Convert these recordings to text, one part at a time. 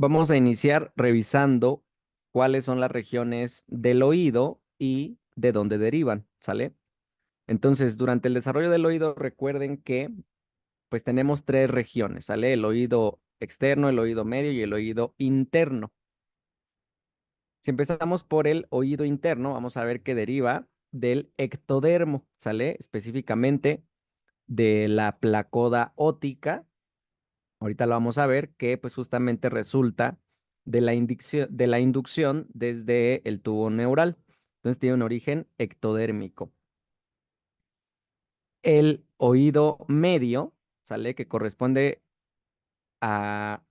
Vamos a iniciar revisando cuáles son las regiones del oído y de dónde derivan, ¿sale? Entonces, durante el desarrollo del oído, recuerden que pues tenemos tres regiones, ¿sale? El oído externo, el oído medio y el oído interno. Si empezamos por el oído interno, vamos a ver que deriva del ectodermo, ¿sale? Específicamente de la placoda óptica. Ahorita lo vamos a ver que pues justamente resulta de la inducción desde el tubo neural. Entonces tiene un origen ectodérmico. El oído medio, ¿sale? Que corresponde a...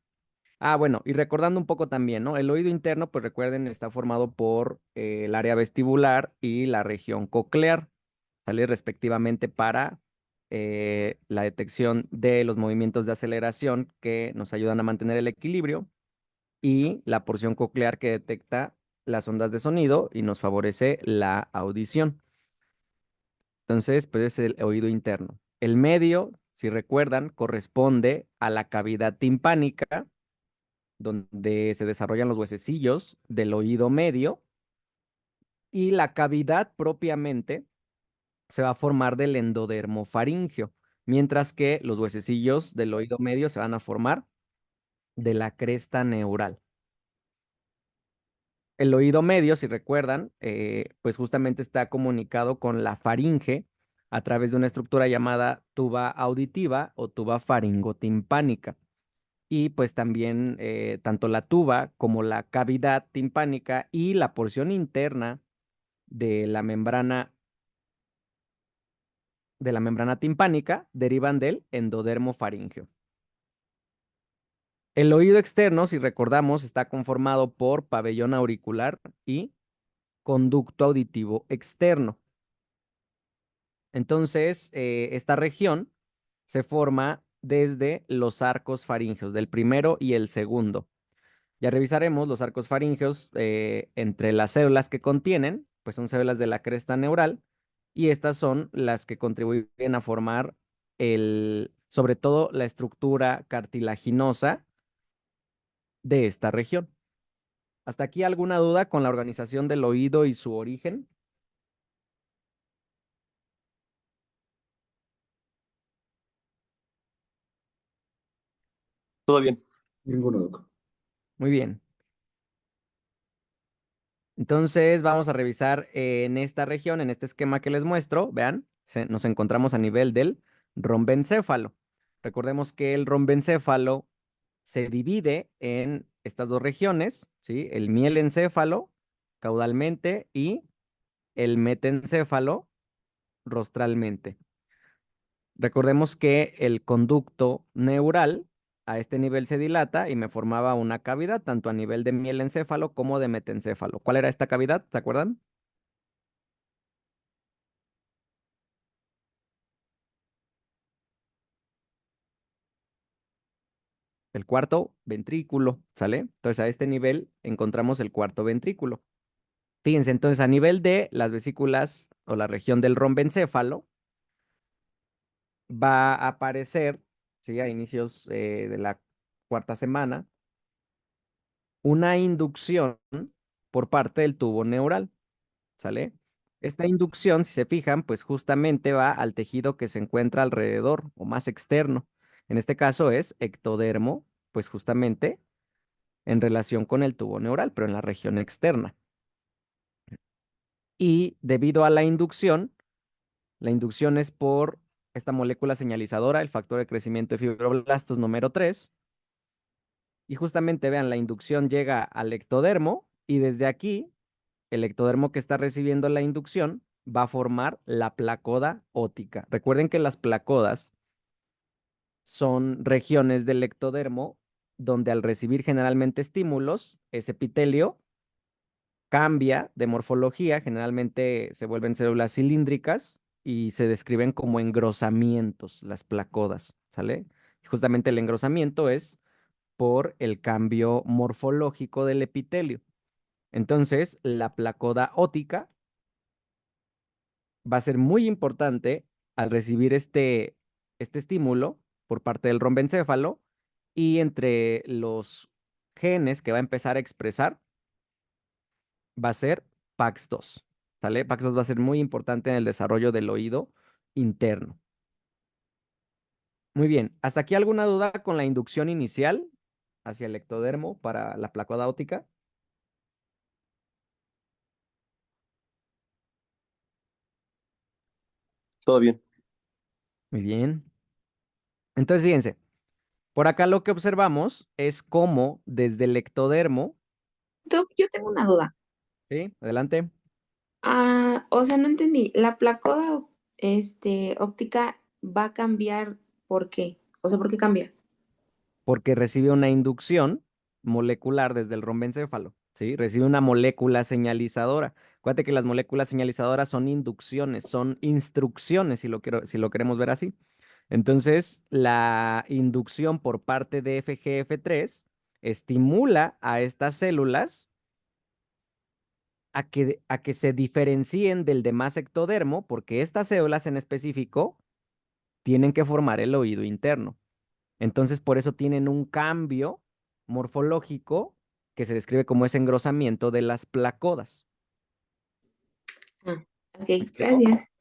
Ah, bueno, y recordando un poco también, ¿no? El oído interno, pues recuerden, está formado por el área vestibular y la región coclear, ¿sale? Respectivamente para la detección de los movimientos de aceleración que nos ayudan a mantener el equilibrio y la porción coclear que detecta las ondas de sonido y nos favorece la audición. Entonces, pues es el oído interno. El medio, si recuerdan, corresponde a la cavidad timpánica, donde se desarrollan los huesecillos del oído medio, y la cavidad propiamente se va a formar del endodermo faríngeo, mientras que los huesecillos del oído medio se van a formar de la cresta neural. El oído medio, si recuerdan, pues justamente está comunicado con la faringe a través de una estructura llamada tuba auditiva o tuba faringotimpánica. Y pues también tanto la tuba como la cavidad timpánica y la porción interna de la membrana timpánica derivan del endodermo faríngeo. El oído externo, si recordamos, está conformado por pabellón auricular y conducto auditivo externo. Entonces, esta región se forma desde los arcos faríngeos, del primero y el segundo. Ya revisaremos los arcos faríngeos entre las células que contienen, pues son células de la cresta neural, y estas son las que contribuyen a formar sobre todo la estructura cartilaginosa de esta región. ¿Hasta aquí alguna duda con la organización del oído y su origen? Todo bien. Ninguno, Doc. Muy bien. Entonces vamos a revisar en esta región, en este esquema que les muestro, vean, nos encontramos a nivel del rombencéfalo. Recordemos que el rombencéfalo se divide en estas dos regiones, ¿sí? El mielencéfalo caudalmente y el metencéfalo rostralmente. Recordemos que el conducto neural a este nivel se dilata y me formaba una cavidad tanto a nivel de mielencéfalo como de metencéfalo. ¿Cuál era esta cavidad? ¿Se acuerdan? El cuarto ventrículo, ¿sale? Entonces a este nivel encontramos el cuarto ventrículo. Fíjense, entonces a nivel de las vesículas o la región del rombencéfalo va a aparecer, ¿sí? A inicios de la cuarta semana, una inducción por parte del tubo neural, ¿sale? Esta inducción, si se fijan, pues justamente va al tejido que se encuentra alrededor o más externo. En este caso es ectodermo, pues justamente en relación con el tubo neural, pero en la región externa. Y debido a la inducción es por esta molécula señalizadora, el factor de crecimiento de fibroblastos número 3. Y justamente vean, la inducción llega al ectodermo y desde aquí, el ectodermo que está recibiendo la inducción va a formar la placoda óptica. Recuerden que las placodas son regiones del ectodermo donde al recibir generalmente estímulos, ese epitelio cambia de morfología, generalmente se vuelven células cilíndricas y se describen como engrosamientos, las placodas, ¿sale? Y justamente el engrosamiento es por el cambio morfológico del epitelio. Entonces, la placoda óptica va a ser muy importante al recibir este estímulo por parte del rombencéfalo y entre los genes que va a empezar a expresar va a ser PAX2, ¿sale? PAX2 va a ser muy importante en el desarrollo del oído interno. Muy bien, ¿hasta aquí alguna duda con la inducción inicial hacia el ectodermo para la placoda óptica? Todo bien. Muy bien. Entonces, fíjense, por acá lo que observamos es cómo desde el ectodermo, Doc, yo tengo una duda. ¿sí? Adelante. O sea, no entendí. ¿La placoda, óptica va a cambiar por qué? O sea, ¿por qué cambia? Porque recibe una inducción molecular desde el rombencéfalo, ¿sí? Recibe una molécula señalizadora. Acuérdate que las moléculas señalizadoras son inducciones, son instrucciones, si lo queremos ver así. Entonces, la inducción por parte de FGF3 estimula a estas células a que se diferencien del demás ectodermo, porque estas células en específico tienen que formar el oído interno. Entonces, por eso tienen un cambio morfológico que se describe como ese engrosamiento de las placodas. Ah, ok, ¿Me explico? gracias.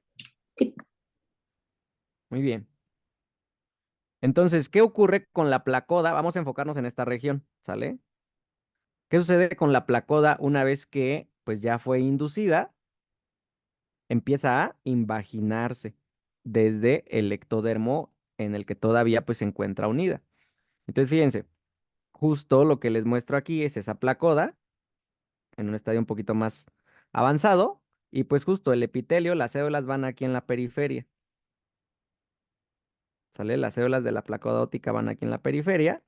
Sí. Muy bien. Entonces, ¿qué ocurre con la placoda? Vamos a enfocarnos en esta región, ¿sale? ¿Qué sucede con la placoda una vez que pues ya fue inducida? Empieza a invaginarse desde el ectodermo en el que todavía pues se encuentra unida. Entonces, fíjense, justo lo que les muestro aquí es esa placoda en un estadio un poquito más avanzado y pues justo el epitelio, las células van aquí en la periferia, ¿sale? Las células de la placoda óptica van aquí en la periferia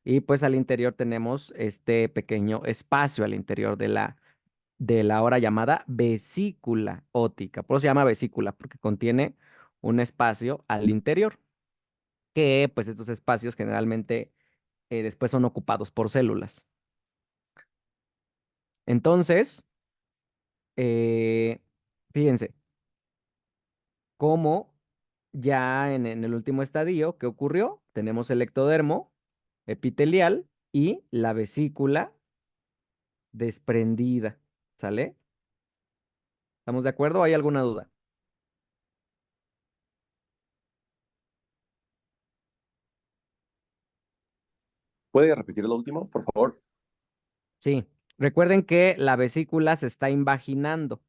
y pues al interior tenemos este pequeño espacio al interior de la ahora llamada vesícula óptica. Por eso se llama vesícula, porque contiene un espacio al interior, que pues estos espacios generalmente después son ocupados por células. Entonces, eh, fíjense, cómo ya en el último estadio, ¿qué ocurrió? Tenemos el ectodermo epitelial y la vesícula desprendida, ¿sale? ¿Estamos de acuerdo? ¿Hay alguna duda? ¿Puede repetir lo último, por favor? Sí. Recuerden que la vesícula se está invaginando,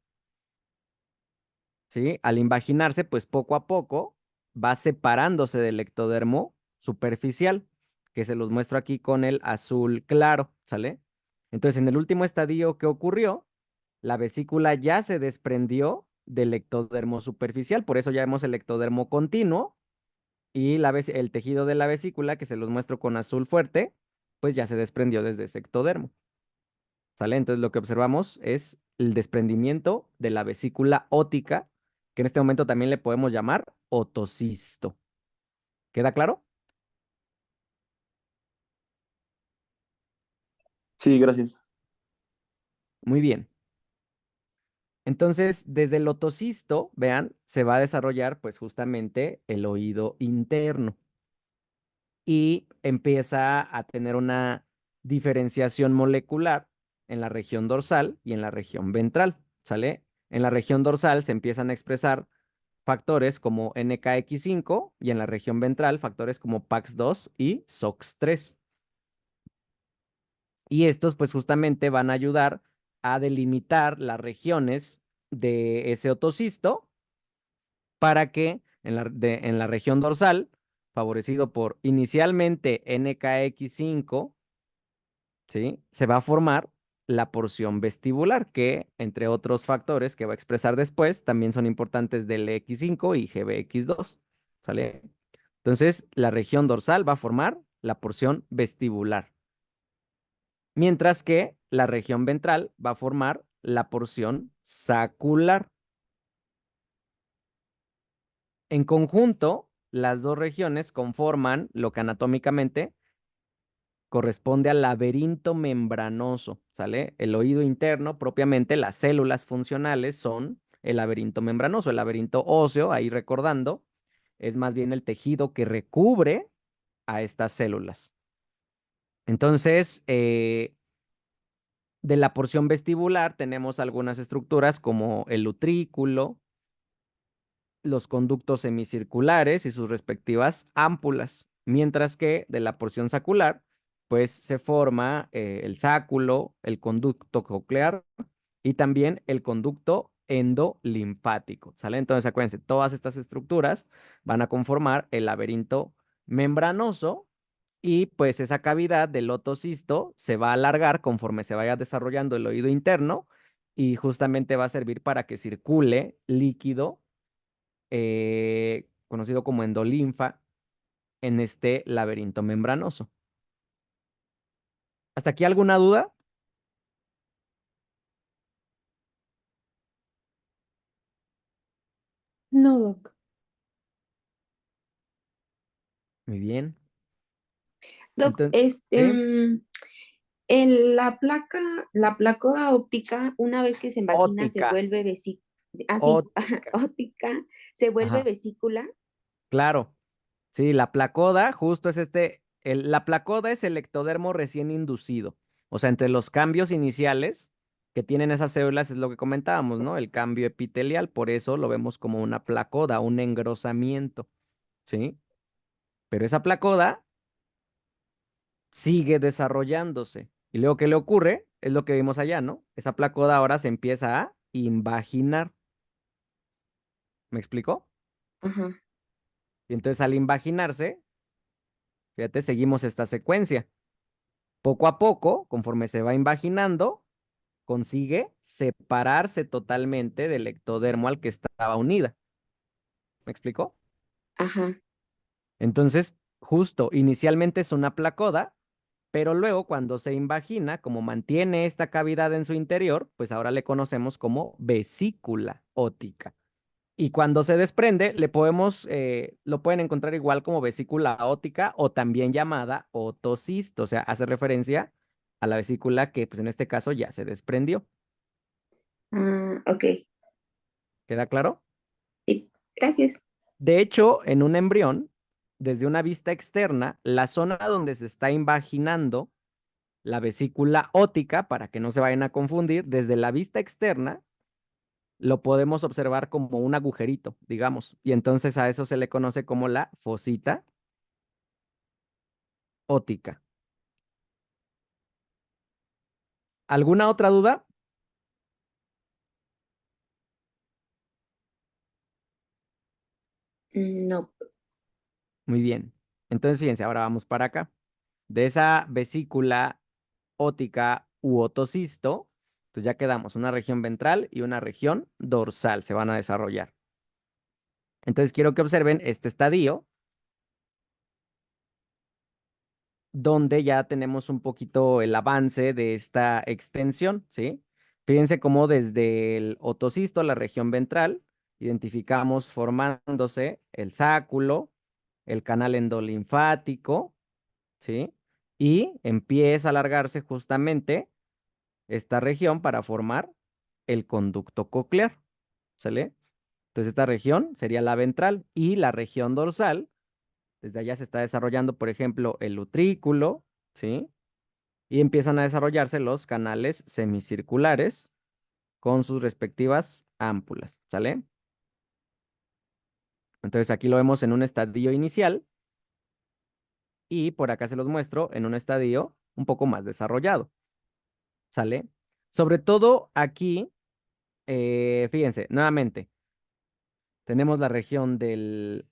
¿sí? Al invaginarse, pues poco a poco va separándose del ectodermo superficial, que se los muestro aquí con el azul claro, ¿sale? Entonces, en el último estadio, ¿qué ocurrió? La vesícula ya se desprendió del ectodermo superficial, por eso ya vemos el ectodermo continuo y el tejido de la vesícula, que se los muestro con azul fuerte, pues ya se desprendió desde ese ectodermo, ¿sale? Entonces lo que observamos es el desprendimiento de la vesícula óptica, que en este momento también le podemos llamar otocisto. ¿Queda claro? Sí, gracias. Muy bien. Entonces, desde el otocisto, vean, se va a desarrollar pues justamente el oído interno y empieza a tener una diferenciación molecular en la región dorsal y en la región ventral, ¿sale? En la región dorsal se empiezan a expresar factores como NKX5 y en la región ventral factores como PAX2 y SOX3. Y estos pues justamente van a ayudar a delimitar las regiones de ese otocisto para que en la región dorsal, favorecido por inicialmente NKX5, ¿sí? Se va a formar la porción vestibular, que entre otros factores que va a expresar después, también son importantes del X5 y GBX2, ¿sale? Entonces, la región dorsal va a formar la porción vestibular, mientras que la región ventral va a formar la porción sacular. En conjunto, las dos regiones conforman lo que anatómicamente corresponde al laberinto membranoso, ¿sale? El oído interno, propiamente, las células funcionales son el laberinto membranoso, el laberinto óseo, ahí recordando, es más bien el tejido que recubre a estas células. Entonces, de la porción vestibular tenemos algunas estructuras como el utrículo, los conductos semicirculares y sus respectivas ámpulas, mientras que de la porción sacular, pues se forma el sáculo, el conducto coclear y también el conducto endolinfático, ¿sale? Entonces, acuérdense, todas estas estructuras van a conformar el laberinto membranoso y pues esa cavidad del otocisto se va a alargar conforme se vaya desarrollando el oído interno y justamente va a servir para que circule líquido conocido como endolinfa en este laberinto membranoso. ¿Hasta aquí alguna duda? No, Doc. Muy bien. Doc, Entonces, ¿sí? la placoda óptica, una vez que se invagina, se Óptica, vuelve así, óptica. óptica, se vuelve Ajá, vesícula. claro. Sí, la placoda justo es la placoda es el ectodermo recién inducido. O sea, entre los cambios iniciales que tienen esas células es lo que comentábamos, ¿no? El cambio epitelial, por eso lo vemos como una placoda, un engrosamiento, ¿sí? Pero esa placoda sigue desarrollándose. Y luego, ¿qué le ocurre? Es lo que vimos allá, ¿no? Esa placoda ahora se empieza a invaginar. ¿Me explicó? Ajá, Y entonces al invaginarse, fíjate, seguimos esta secuencia. Poco a poco, conforme se va invaginando, consigue separarse totalmente del ectodermo al que estaba unida. ¿Me explicó? ajá. Entonces, justo, inicialmente es una placoda, pero luego cuando se invagina, como mantiene esta cavidad en su interior, pues ahora le conocemos como vesícula ótica. Y cuando se desprende, lo pueden encontrar igual como vesícula ótica o también llamada otocisto, o sea, hace referencia a la vesícula que pues en este caso ya se desprendió. Ah, ok. ¿Queda claro? Sí, gracias. De hecho, en un embrión, desde una vista externa, la zona donde se está invaginando la vesícula ótica, para que no se vayan a confundir, desde la vista externa lo podemos observar como un agujerito, digamos, y entonces a eso se le conoce como la fosita ótica. ¿Alguna otra duda? No. Muy bien. Entonces, fíjense, ahora vamos para acá. De esa vesícula ótica u otocisto, pues ya quedamos una región ventral y una región dorsal, se van a desarrollar. Entonces, quiero que observen este estadio donde ya tenemos un poquito el avance de esta extensión, ¿sí? Fíjense cómo desde el otocisto, la región ventral, identificamos formándose el sáculo, el canal endolinfático, ¿sí? Y empieza a alargarse justamente esta región para formar el conducto coclear, ¿sale? Entonces esta región sería la ventral y la región dorsal, desde allá se está desarrollando, por ejemplo, el utrículo, ¿sí? Y empiezan a desarrollarse los canales semicirculares con sus respectivas ámpulas, ¿sale? Entonces aquí lo vemos en un estadio inicial y por acá se los muestro en un estadio un poco más desarrollado, ¿sale? Sobre todo aquí, fíjense, nuevamente, tenemos la región del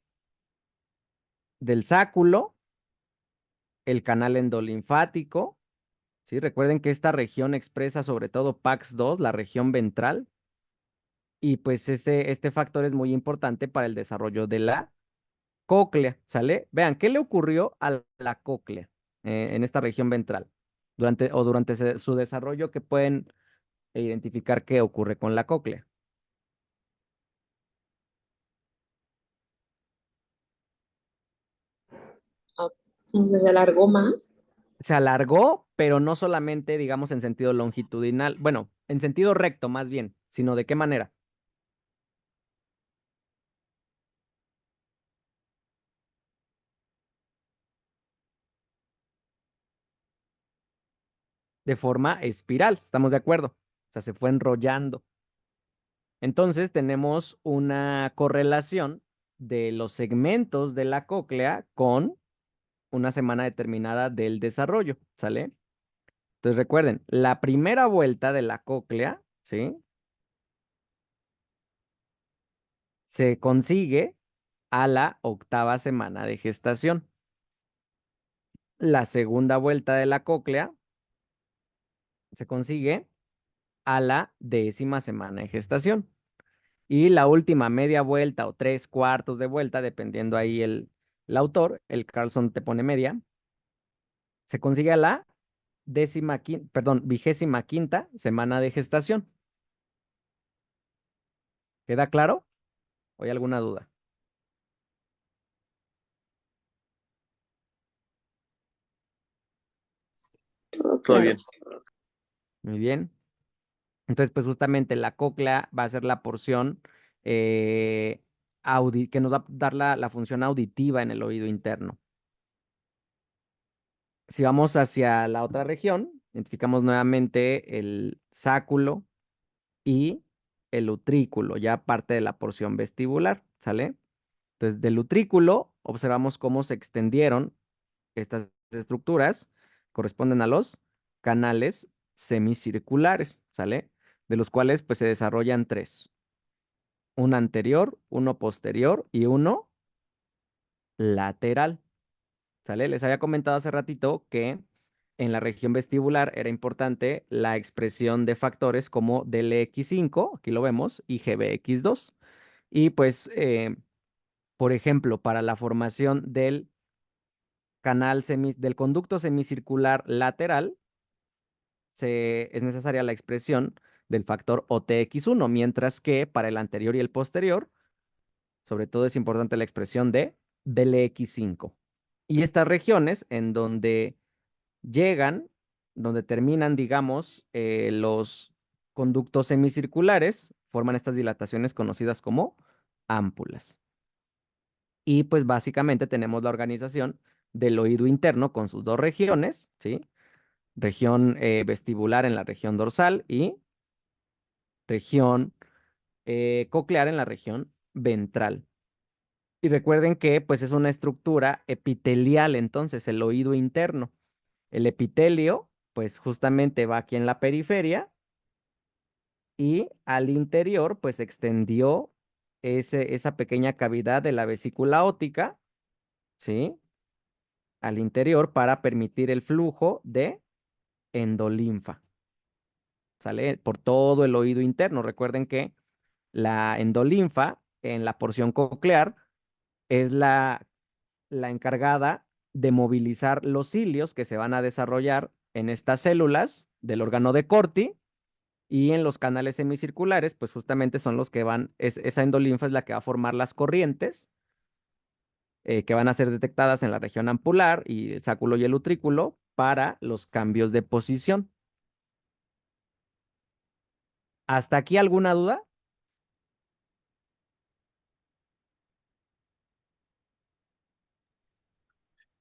sáculo, el canal endolinfático, ¿sí? Recuerden que esta región expresa sobre todo PAX2, la región ventral, y pues este factor es muy importante para el desarrollo de la cóclea, ¿sale? Vean, ¿qué le ocurrió a la cóclea en esta región ventral? Durante su desarrollo, ¿qué pueden identificar qué ocurre con la cóclea? Ah, entonces se alargó más. Se alargó, pero no solamente, digamos, en sentido longitudinal, bueno, en sentido recto más bien, sino de qué manera. de forma espiral, ¿estamos de acuerdo? O sea, se fue enrollando. Entonces tenemos una correlación de los segmentos de la cóclea con una semana determinada del desarrollo, ¿sale? Entonces recuerden, la primera vuelta de la cóclea, ¿sí? Se consigue a la octava semana de gestación. La segunda vuelta de la cóclea se consigue a la décima semana de gestación. Y la última media vuelta o tres cuartos de vuelta, dependiendo ahí el autor, el Carlson te pone media, se consigue a la vigésima quinta semana de gestación. ¿Queda claro? ¿O hay alguna duda? Todo Todo claro. bien. Muy bien. Entonces, pues justamente la cóclea va a ser la porción que nos va a dar la función auditiva en el oído interno. Si vamos hacia la otra región, identificamos nuevamente el sáculo y el utrículo, ya parte de la porción vestibular, ¿sale? Entonces, del utrículo observamos cómo se extendieron estas estructuras, corresponden a los canales semicirculares, ¿sale? De los cuales pues se desarrollan tres, uno anterior, uno posterior y uno lateral, ¿sale? Les había comentado hace ratito que en la región vestibular era importante la expresión de factores como DLX5, aquí lo vemos, y GBX2. Y pues, por ejemplo, para la formación del del conducto semicircular lateral, es necesaria la expresión del factor OTX1, mientras que para el anterior y el posterior, sobre todo es importante la expresión de DLX5. Y estas regiones en donde llegan, donde terminan, digamos, los conductos semicirculares, forman estas dilataciones conocidas como ámpulas. Y pues básicamente tenemos la organización del oído interno con sus dos regiones, ¿sí? Región vestibular en la región dorsal y región coclear en la región ventral. Y recuerden que pues es una estructura epitelial, entonces el oído interno. El epitelio pues justamente va aquí en la periferia y al interior pues extendió esa pequeña cavidad de la vesícula óptica, ¿sí? Al interior para permitir el flujo de endolinfa, ¿sale? Por todo el oído interno. Recuerden que la endolinfa en la porción coclear es la encargada de movilizar los cilios que se van a desarrollar en estas células del órgano de Corti y en los canales semicirculares, pues justamente son los que esa endolinfa es la que va a formar las corrientes que van a ser detectadas en la región ampular y el sáculo y el utrículo para los cambios de posición. ¿Hasta aquí alguna duda?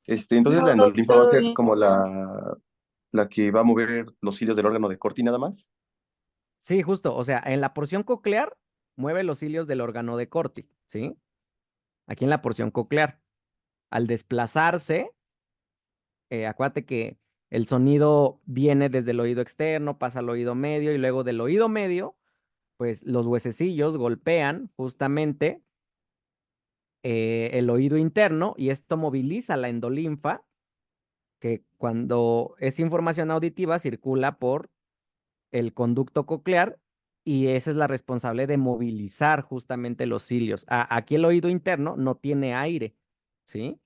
Entonces No, la no, endolinfa va a todo ser bien. como la que va a mover los hilos del órgano de Corti nada más. Sí, justo. O sea, en la porción coclear mueve los cilios del órgano de Corti, ¿sí? Aquí en la porción coclear. Al desplazarse, acuérdate que el sonido viene desde el oído externo, pasa al oído medio y luego del oído medio, pues los huesecillos golpean justamente el oído interno y esto moviliza la endolinfa que cuando es información auditiva circula por el conducto coclear y esa es la responsable de movilizar justamente los cilios. Aquí el oído interno no tiene aire, ¿sí?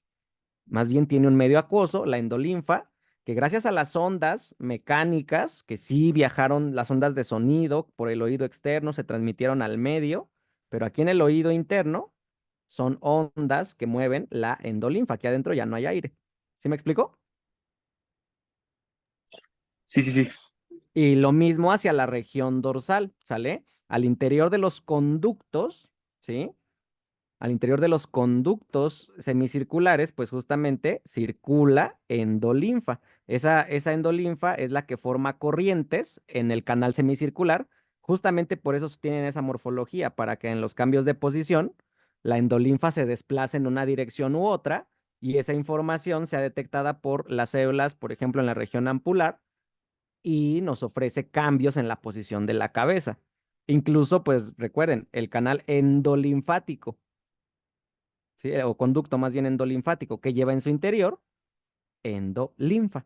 Más bien tiene un medio acuoso, la endolinfa, que gracias a las ondas mecánicas, que sí viajaron las ondas de sonido por el oído externo, se transmitieron al medio, pero aquí en el oído interno son ondas que mueven la endolinfa, aquí adentro ya no hay aire. ¿Sí me explico? Sí, sí, sí. Y lo mismo hacia la región dorsal, ¿sale? Al interior de los conductos, ¿sí? al interior de los conductos semicirculares, pues justamente circula endolinfa. Esa endolinfa es la que forma corrientes en el canal semicircular. Justamente por eso tienen esa morfología, para que en los cambios de posición la endolinfa se desplace en una dirección u otra y esa información sea detectada por las células, por ejemplo, en la región ampular, y nos ofrece cambios en la posición de la cabeza. Incluso, pues recuerden, el canal endolinfático, ¿sí? O conducto más bien endolinfático, que lleva en su interior endolinfa.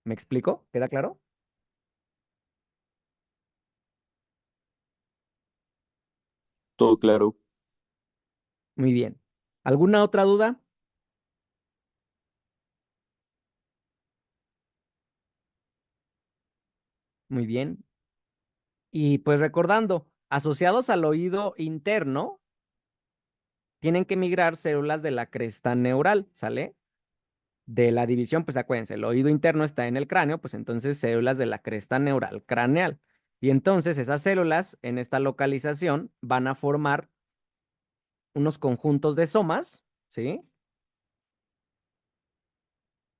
¿Me explico? ¿Queda claro? Todo claro. Muy bien. ¿Alguna otra duda? Muy bien. Y pues recordando, asociados al oído interno, tienen que migrar células de la cresta neural, ¿sale? De la división, pues acuérdense, el oído interno está en el cráneo, pues entonces células de la cresta neural craneal. Y entonces esas células en esta localización van a formar unos conjuntos de somas, ¿sí?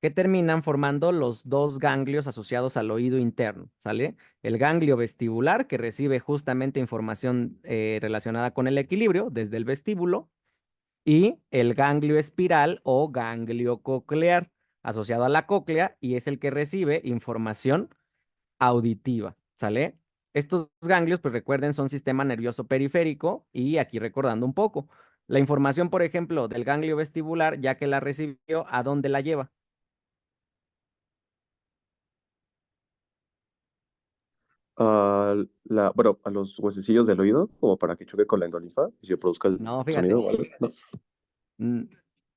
Que terminan formando los dos ganglios asociados al oído interno, ¿sale? El ganglio vestibular, que recibe justamente información relacionada con el equilibrio desde el vestíbulo, y el ganglio espiral o ganglio coclear, asociado a la cóclea, y es el que recibe información auditiva, ¿sale? Estos ganglios, pues recuerden, son sistema nervioso periférico, y aquí recordando un poco, la información, por ejemplo, del ganglio vestibular, ya que la recibió, ¿a dónde la lleva? Bueno, a los huesecillos del oído, como para que choque con la endolinfa y se produzca el No, sonido, fíjate. ¿vale? No. Mm,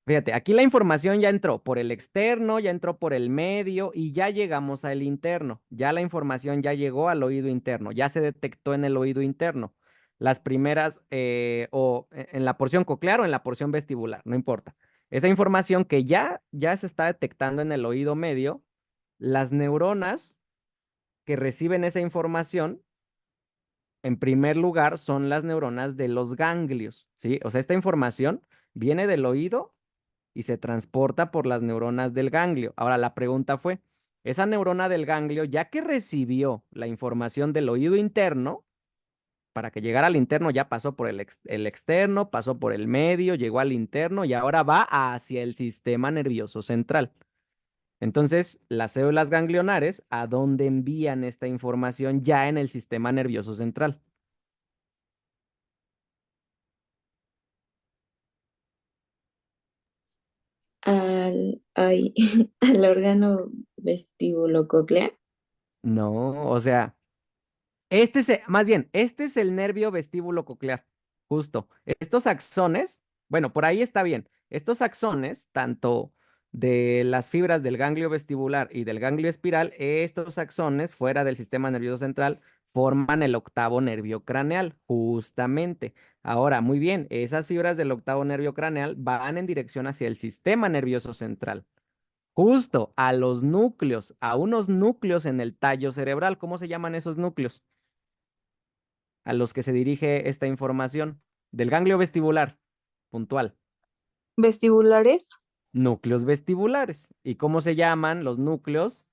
Fíjate, aquí la información ya entró por el externo, ya entró por el medio y ya llegamos al interno. Ya la información ya llegó al oído interno, ya se detectó en el oído interno. Las primeras, en la porción coclear o en la porción vestibular, no importa. Esa información que ya se está detectando en el oído medio, las neuronas que reciben esa información, en primer lugar, son las neuronas de los ganglios, ¿sí? O sea, esta información viene del oído y se transporta por las neuronas del ganglio. Ahora, la pregunta fue, esa neurona del ganglio, ya que recibió la información del oído interno, para que llegara al interno ya pasó por el externo, pasó por el medio, llegó al interno y ahora va hacia el sistema nervioso central. Entonces, las células ganglionares, ¿a dónde envían esta información ya en el sistema nervioso central? Ay, al órgano vestíbulo-coclear. No, o sea, más bien, este es el nervio vestíbulo coclear, justo. Estos axones, bueno, por ahí está bien. Estos axones, tanto de las fibras del ganglio vestibular y del ganglio espiral, estos axones fuera del sistema nervioso central forman el octavo nervio craneal, justamente. Ahora, muy bien, esas fibras del octavo nervio craneal van en dirección hacia el sistema nervioso central, justo a los núcleos, a unos núcleos en el tallo cerebral. ¿Cómo se llaman esos núcleos a los que se dirige esta información? Del ganglio vestibular, puntual. Vestibulares, Núcleos vestibulares. ¿Y cómo se llaman los núcleos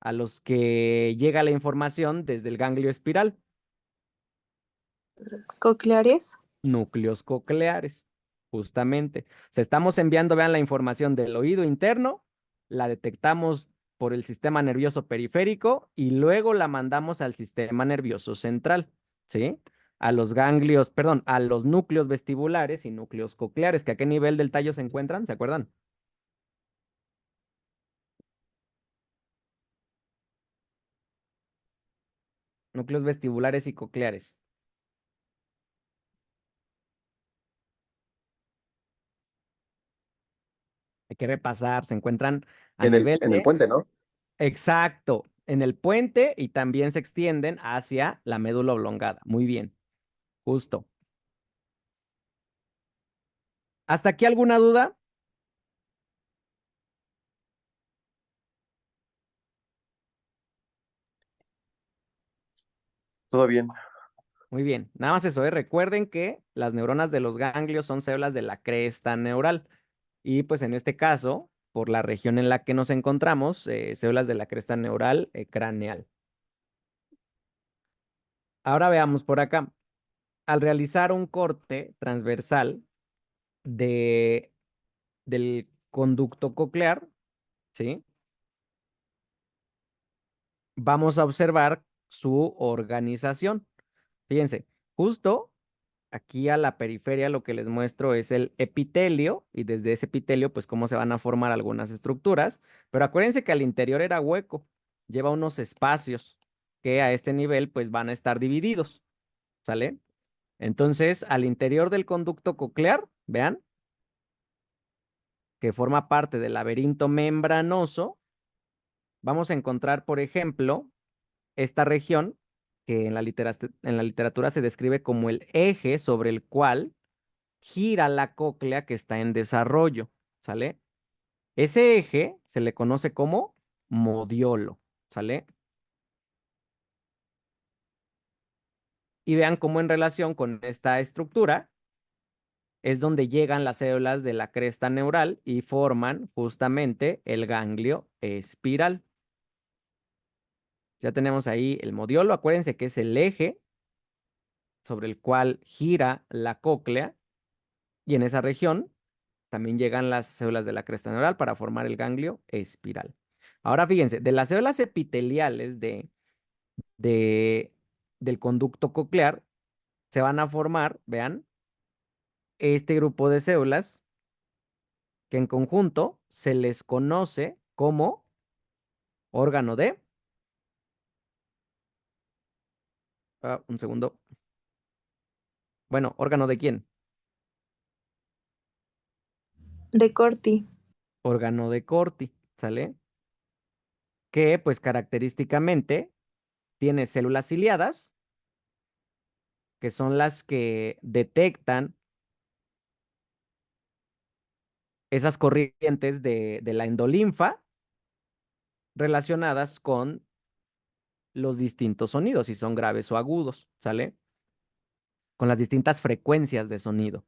a los que llega la información desde el ganglio espiral? cocleares, Núcleos cocleares, justamente. O sea, estamos enviando, vean, la información del oído interno, la detectamos por el sistema nervioso periférico y luego la mandamos al sistema nervioso central, ¿sí? A los ganglios, perdón, a los núcleos vestibulares y núcleos cocleares, que a qué nivel del tallo se encuentran, ¿se acuerdan? Núcleos vestibulares y cocleares. Hay que repasar, se encuentran a nivel En el de, puente, ¿no? exacto, en el puente, y también se extienden hacia la médula oblongada. Muy bien, justo. ¿Hasta aquí alguna duda? Todo bien. Muy bien, nada más eso, ¿eh? Recuerden que las neuronas de los ganglios son células de la cresta neural y pues en este caso, por la región en la que nos encontramos, células de la cresta neural craneal. Ahora veamos por acá. Al realizar un corte transversal de, del conducto coclear, ¿sí? Vamos a observar su organización. Fíjense, justo aquí a la periferia lo que les muestro es el epitelio y desde ese epitelio pues cómo se van a formar algunas estructuras, pero acuérdense que al interior era hueco, lleva unos espacios que a este nivel pues van a estar divididos, ¿sale? Entonces al interior del conducto coclear, vean, que forma parte del laberinto membranoso, vamos a encontrar por ejemplo esta región que en en la literatura se describe como el eje sobre el cual gira la cóclea que está en desarrollo, ¿sale? Ese eje se le conoce como modiolo, ¿sale? Y vean cómo en relación con esta estructura es donde llegan las células de la cresta neural y forman justamente el ganglio espiral. Ya tenemos ahí el modiolo, acuérdense que es el eje sobre el cual gira la cóclea y en esa región también llegan las células de la cresta neural para formar el ganglio espiral. Ahora fíjense, de las células epiteliales de- del conducto coclear se van a formar, vean, este grupo de células que en conjunto se les conoce como órgano de, un segundo, bueno, órgano de quién, De Corti. órgano de Corti, ¿sale? Que pues característicamente tiene células ciliadas, que son las que detectan esas corrientes de la endolinfa relacionadas con los distintos sonidos, si son graves o agudos, ¿sale? Con las distintas frecuencias de sonido.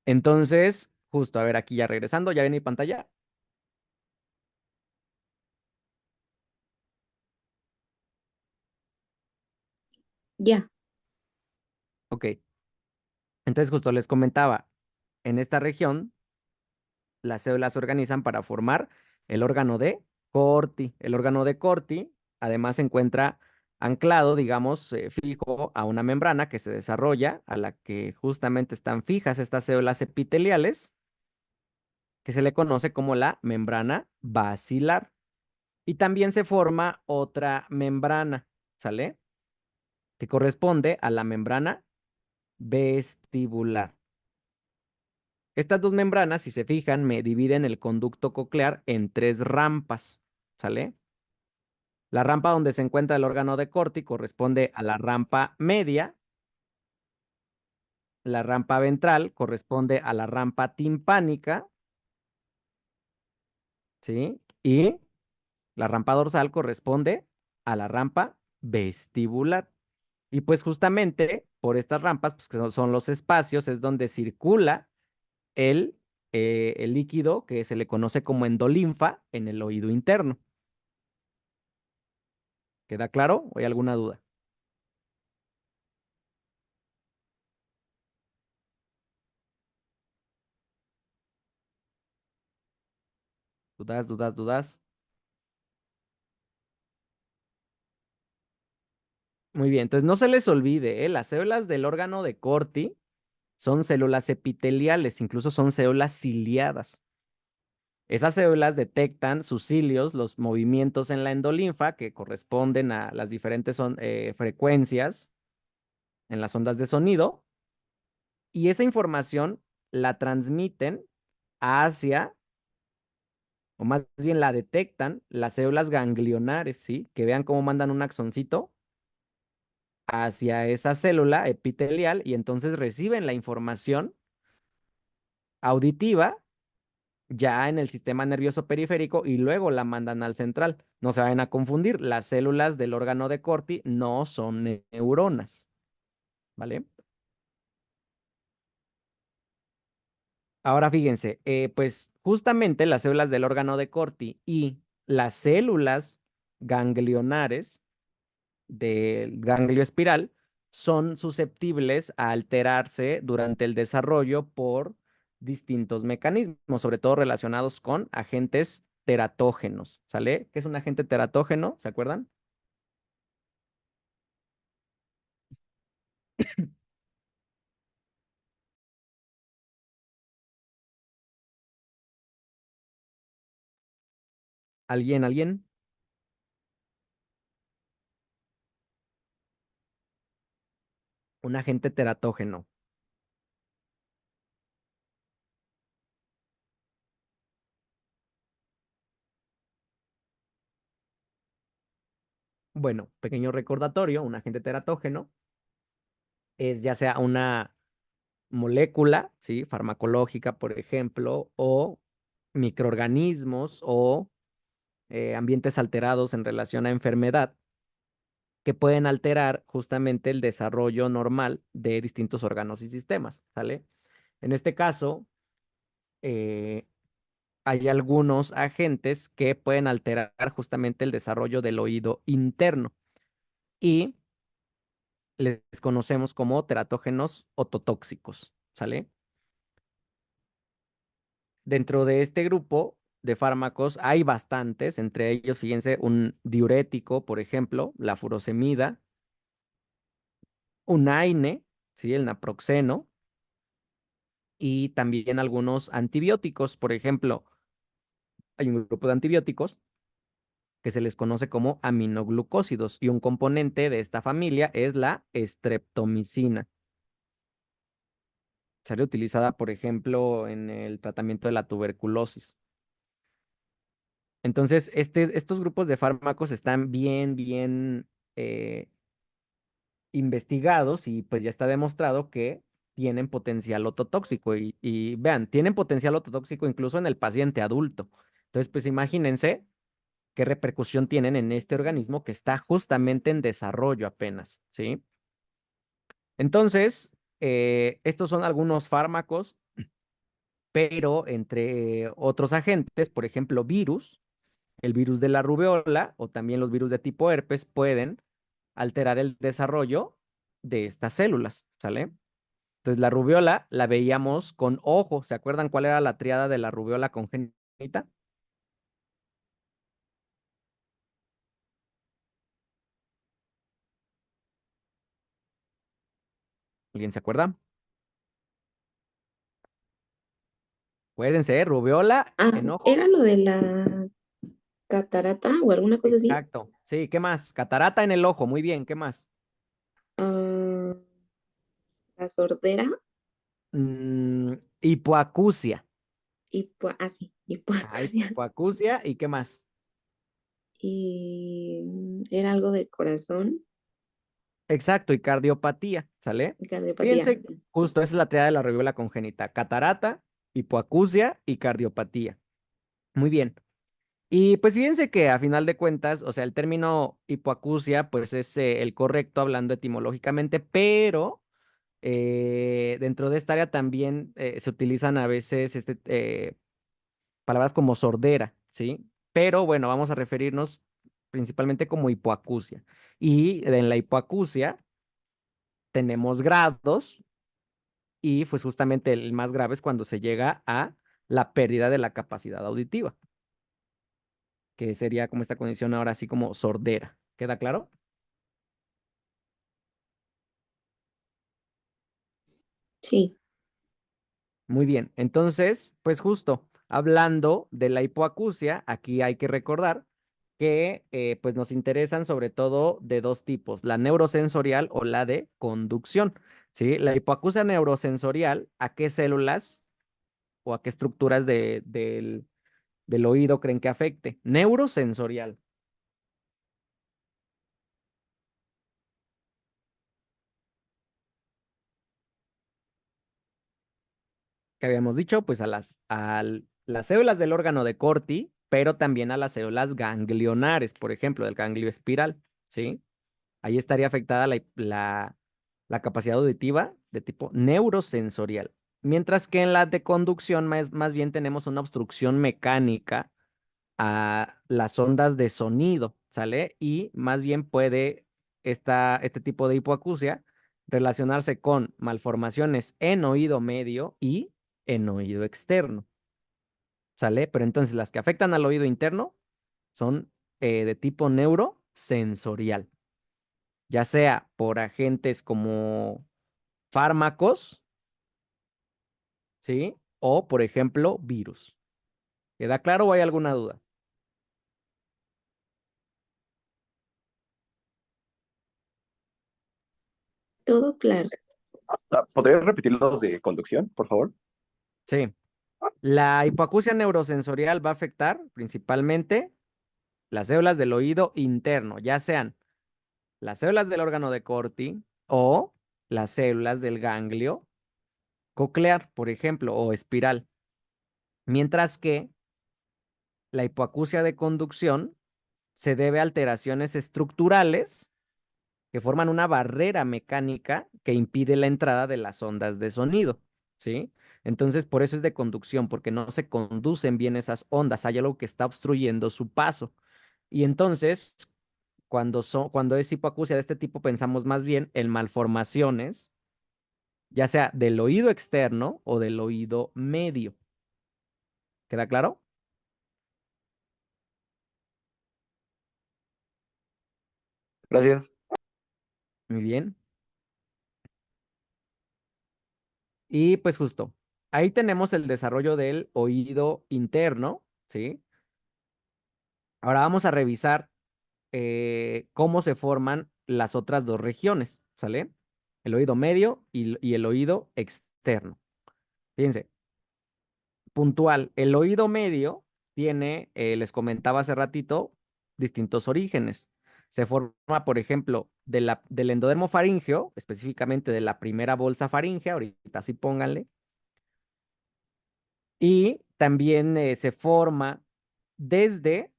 Entonces, justo, a ver, aquí ya regresando, ¿ya ven mi pantalla? Ya. Ok. Entonces, justo les comentaba, en esta región, las células se organizan para formar el órgano de Corti. El órgano de Corti, además, se encuentra anclado, digamos, fijo a una membrana que se desarrolla, a la que justamente están fijas estas células epiteliales, que se le conoce como la membrana basilar. Y también se forma otra membrana, ¿sale? Que corresponde a la membrana vestibular. Estas dos membranas, si se fijan, me dividen el conducto coclear en tres rampas, ¿sale? La rampa donde se encuentra el órgano de Corti corresponde a la rampa media, la rampa ventral corresponde a la rampa timpánica, ¿sí? Y la rampa dorsal corresponde a la rampa vestibular. Y pues justamente por estas rampas, pues que son los espacios, es donde circula el, el líquido que se le conoce como endolinfa en el oído interno. ¿Queda claro o hay alguna duda? ¿Dudas, dudas, dudas? Muy bien, entonces no se les olvide, las células del órgano de Corti son células epiteliales, incluso son células ciliadas. Esas células detectan sus cilios, los movimientos en la endolinfa que corresponden a las diferentes frecuencias en las ondas de sonido y esa información la transmiten hacia, o más bien la detectan las células ganglionares, ¿sí? Que vean cómo mandan un axoncito hacia esa célula epitelial y entonces reciben la información auditiva ya en el sistema nervioso periférico y luego la mandan al central. No se vayan a confundir, las células del órgano de Corti no son neuronas, ¿vale? Ahora fíjense, pues justamente las células del órgano de Corti y las células ganglionares del ganglio espiral son susceptibles a alterarse durante el desarrollo por distintos mecanismos, sobre todo relacionados con agentes teratógenos, ¿sale? ¿Qué es un agente teratógeno? ¿Se acuerdan? ¿Alguien, alguien? Un agente teratógeno. Bueno, pequeño recordatorio, un agente teratógeno es ya sea una molécula, ¿sí? Farmacológica, por ejemplo, o microorganismos o ambientes alterados en relación a enfermedad que pueden alterar justamente el desarrollo normal de distintos órganos y sistemas, ¿sale? En este caso, eh, hay algunos agentes que pueden alterar justamente el desarrollo del oído interno y les conocemos como teratógenos ototóxicos, ¿sale? Dentro de este grupo de fármacos hay bastantes, entre ellos, fíjense, un diurético, por ejemplo, la furosemida, un AINE, ¿sí? El naproxeno, y también algunos antibióticos, por ejemplo, hay un grupo de antibióticos que se les conoce como aminoglucósidos y un componente de esta familia es la estreptomicina. Sale utilizada, por ejemplo, en el tratamiento de la tuberculosis. Entonces, estos grupos de fármacos están bien eh, investigados y pues ya está demostrado que tienen potencial ototóxico y vean, tienen potencial ototóxico incluso en el paciente adulto. Entonces, pues imagínense qué repercusión tienen en este organismo que está justamente en desarrollo apenas, ¿sí? Entonces, estos son algunos fármacos, pero entre otros agentes, por ejemplo, virus, el virus de la rubeola o también los virus de tipo herpes pueden alterar el desarrollo de estas células, ¿sale? Entonces, la rubeola la veíamos con ojo. ¿Se acuerdan cuál era la triada de la rubeola congénita? ¿Alguien se acuerda? Acuérdense, rubeola Ah, en ojo. ¿era lo de la catarata o alguna cosa así? Exacto. Sí, ¿qué más? Catarata en el ojo. Muy bien, ¿qué más? Ah, la sordera, Hipoacusia. sí, Ajá, hipoacusia. hipoacusia. ¿Y qué más? Y era algo del corazón Exacto, y cardiopatía, ¿sale? y cardiopatía, Fíjense, sí. justo esa es la triada de la rubiola congénita. Catarata, hipoacusia y cardiopatía. Muy bien. Y pues fíjense que a final de cuentas, o sea, el término hipoacusia, pues es el correcto hablando etimológicamente, pero dentro de esta área también se utilizan a veces palabras como sordera, ¿sí? Pero bueno, vamos a referirnos principalmente como hipoacusia. Y en la hipoacusia tenemos grados y pues justamente el más grave es cuando se llega a la pérdida de la capacidad auditiva, que sería como esta condición ahora así como sordera. ¿Queda claro? Sí, Muy bien. Entonces, pues justo hablando de la hipoacusia, aquí hay que recordar que pues nos interesan sobre todo de dos tipos, la neurosensorial o la de conducción. ¿Sí? La hipoacusia neurosensorial, ¿a qué células o a qué estructuras del oído creen que afecte? Neurosensorial. ¿Qué habíamos dicho? Pues a las células del órgano de Corti, pero también a las células ganglionares, por ejemplo, del ganglio espiral, ¿sí? Ahí estaría afectada la capacidad auditiva de tipo neurosensorial. Mientras que en la de conducción más bien tenemos una obstrucción mecánica a las ondas de sonido, ¿sale? Y más bien puede este tipo de hipoacusia relacionarse con malformaciones en oído medio y en oído externo, ¿sale? Pero entonces las que afectan al oído interno son de tipo neurosensorial, ya sea por agentes como fármacos, ¿sí? O, por ejemplo, virus. ¿Queda claro o hay alguna duda? Todo claro. ¿Podrías repetir los de conducción, por favor? Sí. La hipoacusia neurosensorial va a afectar principalmente las células del oído interno, ya sean las células del órgano de Corti o las células del ganglio coclear, por ejemplo, o espiral. Mientras que la hipoacusia de conducción se debe a alteraciones estructurales que forman una barrera mecánica que impide la entrada de las ondas de sonido, ¿sí? Entonces, por eso es de conducción, porque no se conducen bien esas ondas, hay algo que está obstruyendo su paso. Y entonces, cuando es hipoacusia de este tipo, pensamos más bien en malformaciones, ya sea del oído externo o del oído medio. ¿Queda claro? Gracias. Muy bien. Y pues justo, ahí tenemos el desarrollo del oído interno, ¿sí? Ahora vamos a revisar cómo se forman las otras dos regiones, ¿sale? El oído medio y el oído externo. Fíjense, puntual, el oído medio tiene, les comentaba hace ratito, distintos orígenes. Se forma, por ejemplo, del endodermo faríngeo, específicamente de la primera bolsa faríngea, ahorita sí pónganle, y también se forma desde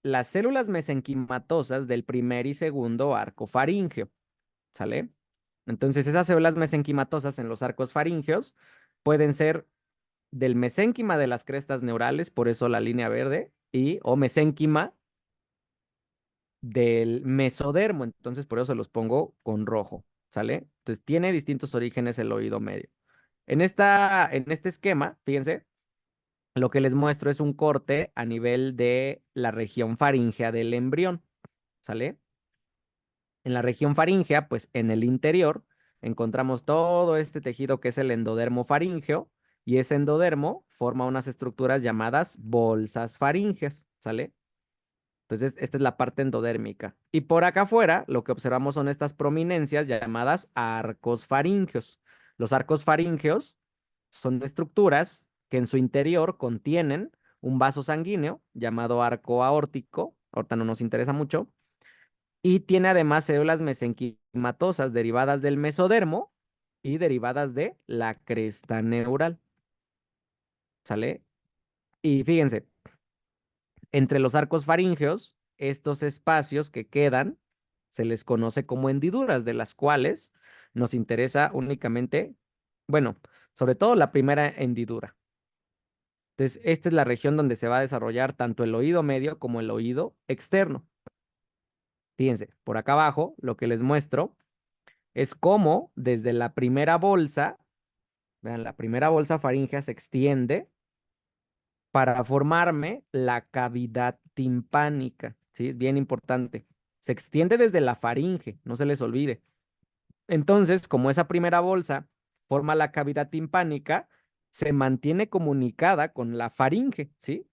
las células mesenquimatosas del primer y segundo arco faríngeo, ¿sale? Entonces, esas células mesenquimatosas en los arcos faringeos pueden ser del mesénquima de las crestas neurales, por eso la línea verde, y o mesénquima del mesodermo, entonces por eso los pongo con rojo, ¿sale? Entonces, tiene distintos orígenes el oído medio. En este esquema, fíjense, lo que les muestro es un corte a nivel de la región faríngea del embrión, ¿sale? En la región faríngea, pues en el interior, encontramos todo este tejido que es el endodermo faríngeo, y ese endodermo forma unas estructuras llamadas bolsas faríngeas, ¿sale? Entonces, esta es la parte endodérmica. Y por acá afuera, lo que observamos son estas prominencias llamadas arcos faríngeos. Los arcos faríngeos son estructuras que en su interior contienen un vaso sanguíneo llamado arco aórtico, ahorita no nos interesa mucho, y tiene además células mesenquimatosas derivadas del mesodermo y derivadas de la cresta neural, ¿sale? Y fíjense, entre los arcos faríngeos, estos espacios que quedan se les conoce como hendiduras, de las cuales nos interesa únicamente, bueno, sobre todo la primera hendidura. Entonces, esta es la región donde se va a desarrollar tanto el oído medio como el oído externo. Fíjense, por acá abajo, lo que les muestro es cómo desde la primera bolsa, vean, la primera bolsa faríngea se extiende para formarme la cavidad timpánica, ¿sí? Es bien importante. Se extiende desde la faringe, no se les olvide. Entonces, como esa primera bolsa forma la cavidad timpánica, se mantiene comunicada con la faringe, ¿sí?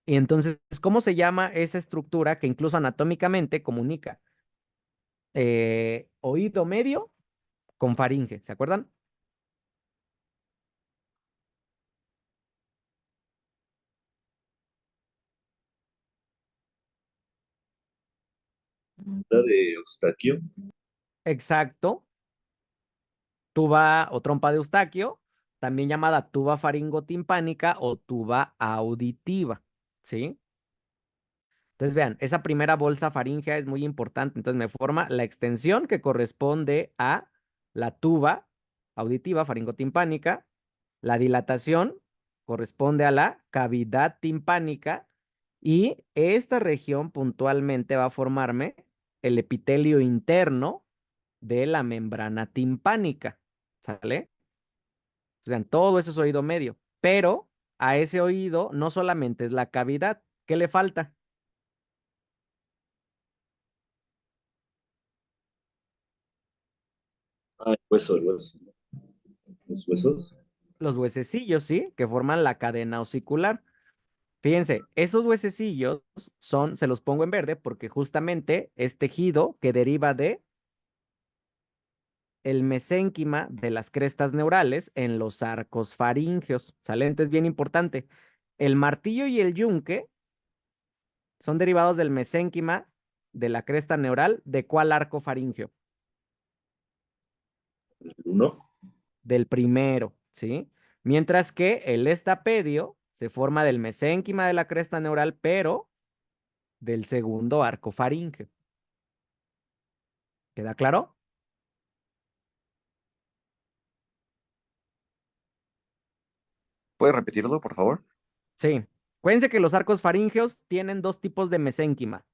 Y entonces, ¿cómo se llama esa estructura que incluso anatómicamente comunica oído medio con faringe? ¿Se acuerdan? La de Eustaquio. Exacto. Tuba o trompa de Eustaquio, también llamada tuba faringotimpánica o tuba auditiva, ¿sí? Entonces, vean, esa primera bolsa faríngea es muy importante. Entonces, me forma la extensión que corresponde a la tuba auditiva faringotimpánica. La dilatación corresponde a la cavidad timpánica. Y esta región puntualmente va a formarme el epitelio interno de la membrana timpánica. ¿Sale? O sea, todo eso es oído medio. Pero a ese oído no solamente es la cavidad. ¿Qué le falta? Ah, el hueso, el hueso. Los huesos. Los huesecillos, ¿sí? Que forman la cadena osicular. Fíjense, esos huesecillos se los pongo en verde porque justamente es tejido que deriva de el mesénquima de las crestas neurales en los arcos faríngeos. ¿Sale? Entonces, bien importante. El martillo y el yunque son derivados del mesénquima de la cresta neural. ¿De cuál arco faríngeo? El uno. Del primero, ¿sí? Mientras que el estapedio se forma del mesénquima de la cresta neural, pero del segundo arco faríngeo. ¿Queda claro? ¿Puedes repetirlo, por favor? Sí. Acuérdense que los arcos faríngeos tienen dos tipos de mesénquima.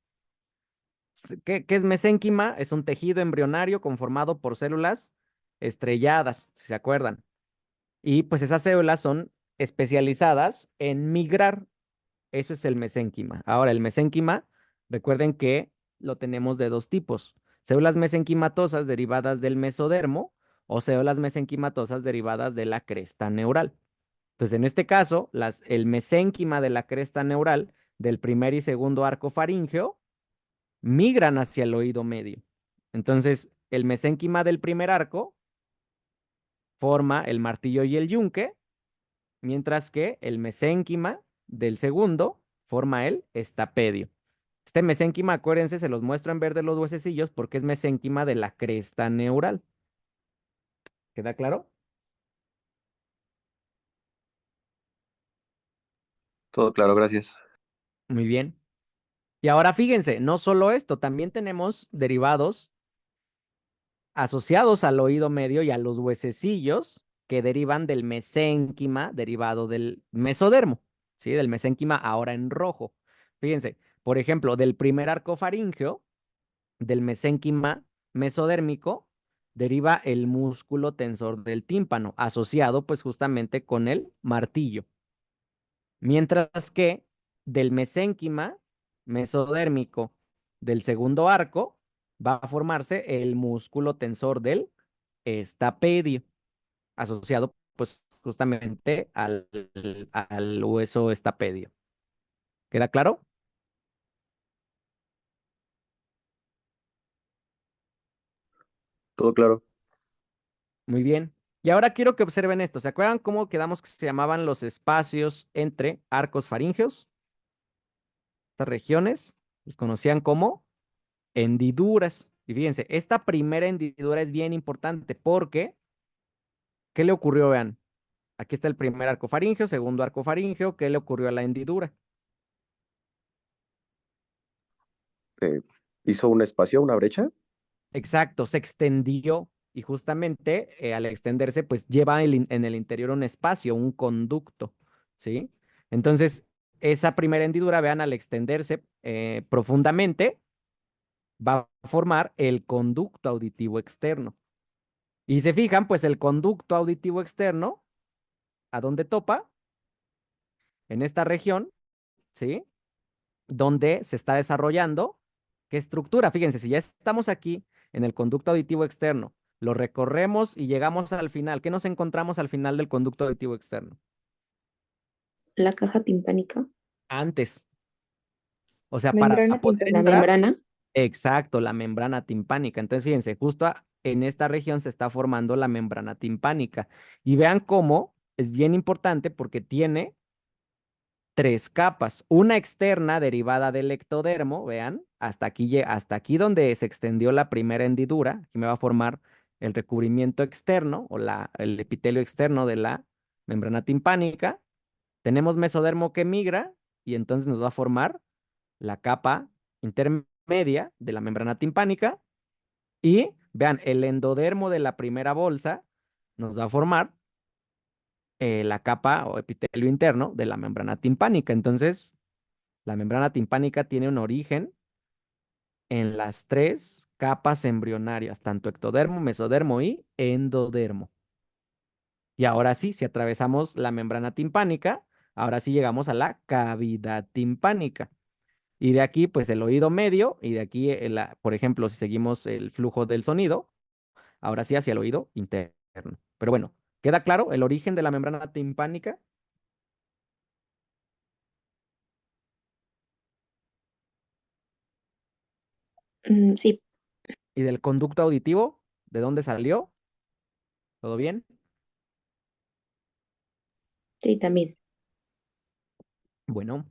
¿Qué es mesénquima? Es un tejido embrionario conformado por células estrelladas, si se acuerdan. Y pues esas células son especializadas en migrar. Eso es el mesénquima. Ahora, el mesénquima, recuerden que lo tenemos de dos tipos. Células mesenquimatosas derivadas del mesodermo o células mesenquimatosas derivadas de la cresta neural. Entonces, en este caso, el mesénquima de la cresta neural del primer y segundo arco faríngeo migran hacia el oído medio. Entonces, el mesénquima del primer arco forma el martillo y el yunque, mientras que el mesénquima del segundo forma el estapedio. Este mesénquima, acuérdense, se los muestro en verde los huesecillos porque es mesénquima de la cresta neural. ¿Queda claro? Todo claro, gracias. Muy bien. Y ahora fíjense, no solo esto, también tenemos derivados asociados al oído medio y a los huesecillos que derivan del mesénquima derivado del mesodermo, ¿sí? Del mesénquima ahora en rojo. Fíjense, por ejemplo, del primer arco faríngeo, del mesénquima mesodérmico, deriva el músculo tensor del tímpano, asociado pues justamente con el martillo. Mientras que del mesénquima mesodérmico del segundo arco va a formarse el músculo tensor del estapedio, asociado pues justamente al hueso estapedio. ¿Queda claro? Todo claro. Muy bien. Y ahora quiero que observen esto. ¿Se acuerdan cómo quedamos que se llamaban los espacios entre arcos faríngeos? Estas regiones los conocían como hendiduras. Y fíjense, esta primera hendidura es bien importante porque, ¿qué le ocurrió? Vean, aquí está el primer arco faríngeo, segundo arco faríngeo, ¿qué le ocurrió a la hendidura? Eh, ¿Hizo un espacio, una brecha? Exacto, se extendió y justamente al extenderse, pues lleva en el interior un espacio, un conducto, ¿sí? Entonces, esa primera hendidura, vean, al extenderse profundamente, va a formar el conducto auditivo externo. Y se fijan, pues el conducto auditivo externo, ¿a dónde topa? En esta región, ¿sí? Donde se está desarrollando. ¿Qué estructura? Fíjense, si ya estamos aquí en el conducto auditivo externo, lo recorremos y llegamos al final. ¿Qué nos encontramos al final del conducto auditivo externo? La caja timpánica, Antes. O sea, para Membrana poder la timpánica. entrar, membrana, exacto, la membrana timpánica. Entonces, fíjense, en esta región se está formando la membrana timpánica. Y vean cómo es bien importante porque tiene tres capas. Una externa derivada del ectodermo, vean, hasta aquí donde se extendió la primera hendidura, aquí me va a formar el recubrimiento externo o el epitelio externo de la membrana timpánica, tenemos mesodermo que migra y entonces nos va a formar la capa intermedia de la membrana timpánica y vean, el endodermo de la primera bolsa nos va a formar la capa o epitelio interno de la membrana timpánica. Entonces, la membrana timpánica tiene un origen en las tres capas embrionarias, tanto ectodermo, mesodermo y endodermo. Y ahora sí, si atravesamos la membrana timpánica, ahora sí llegamos a la cavidad timpánica. Y de aquí, pues el oído medio, y de aquí, por ejemplo, si seguimos el flujo del sonido, ahora sí hacia el oído interno. Pero bueno, ¿queda claro el origen de la membrana timpánica Sí, y del conducto auditivo? ¿De dónde salió? ¿Todo bien? sí, también. Bueno,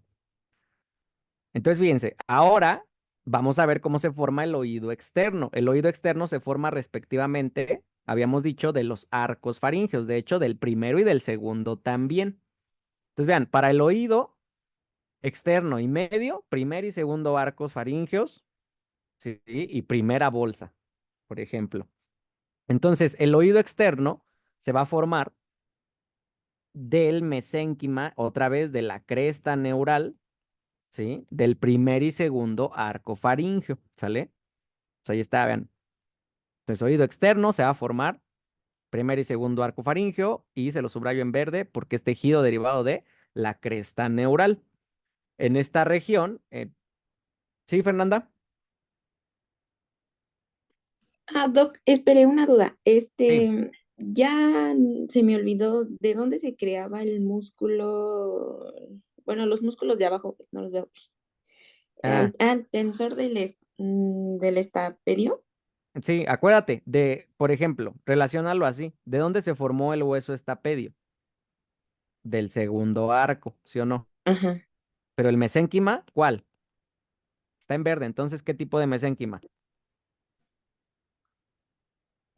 entonces fíjense, ahora vamos a ver cómo se forma el oído externo. El oído externo se forma respectivamente, habíamos dicho, de los arcos faríngeos, de hecho, del primero y del segundo también. Entonces vean, para el oído externo y medio, primer y segundo arcos faríngeos, ¿sí? Y primera bolsa, por ejemplo. Entonces, el oído externo se va a formar del mesénquima, otra vez de la cresta neural, ¿sí? Del primer y segundo arco faríngeo, ¿sale? Pues ahí está, vean. Entonces, oído externo se va a formar primer y segundo arco faríngeo y se lo subrayo en verde porque es tejido derivado de la cresta neural. En esta región, ¿sí, Fernanda? Ah, Doc, esperé una duda. Sí. Ya se me olvidó de dónde se creaba el músculo, bueno, los músculos de abajo, no los veo. Ah, El tensor del estapedio. sí, acuérdate de, por ejemplo, relaciónalo así. ¿De dónde se formó el hueso estapedio? Del segundo arco, ¿sí o no? Ajá. Pero el mesénquima, ¿cuál? Está en verde, entonces, ¿qué tipo de mesénquima?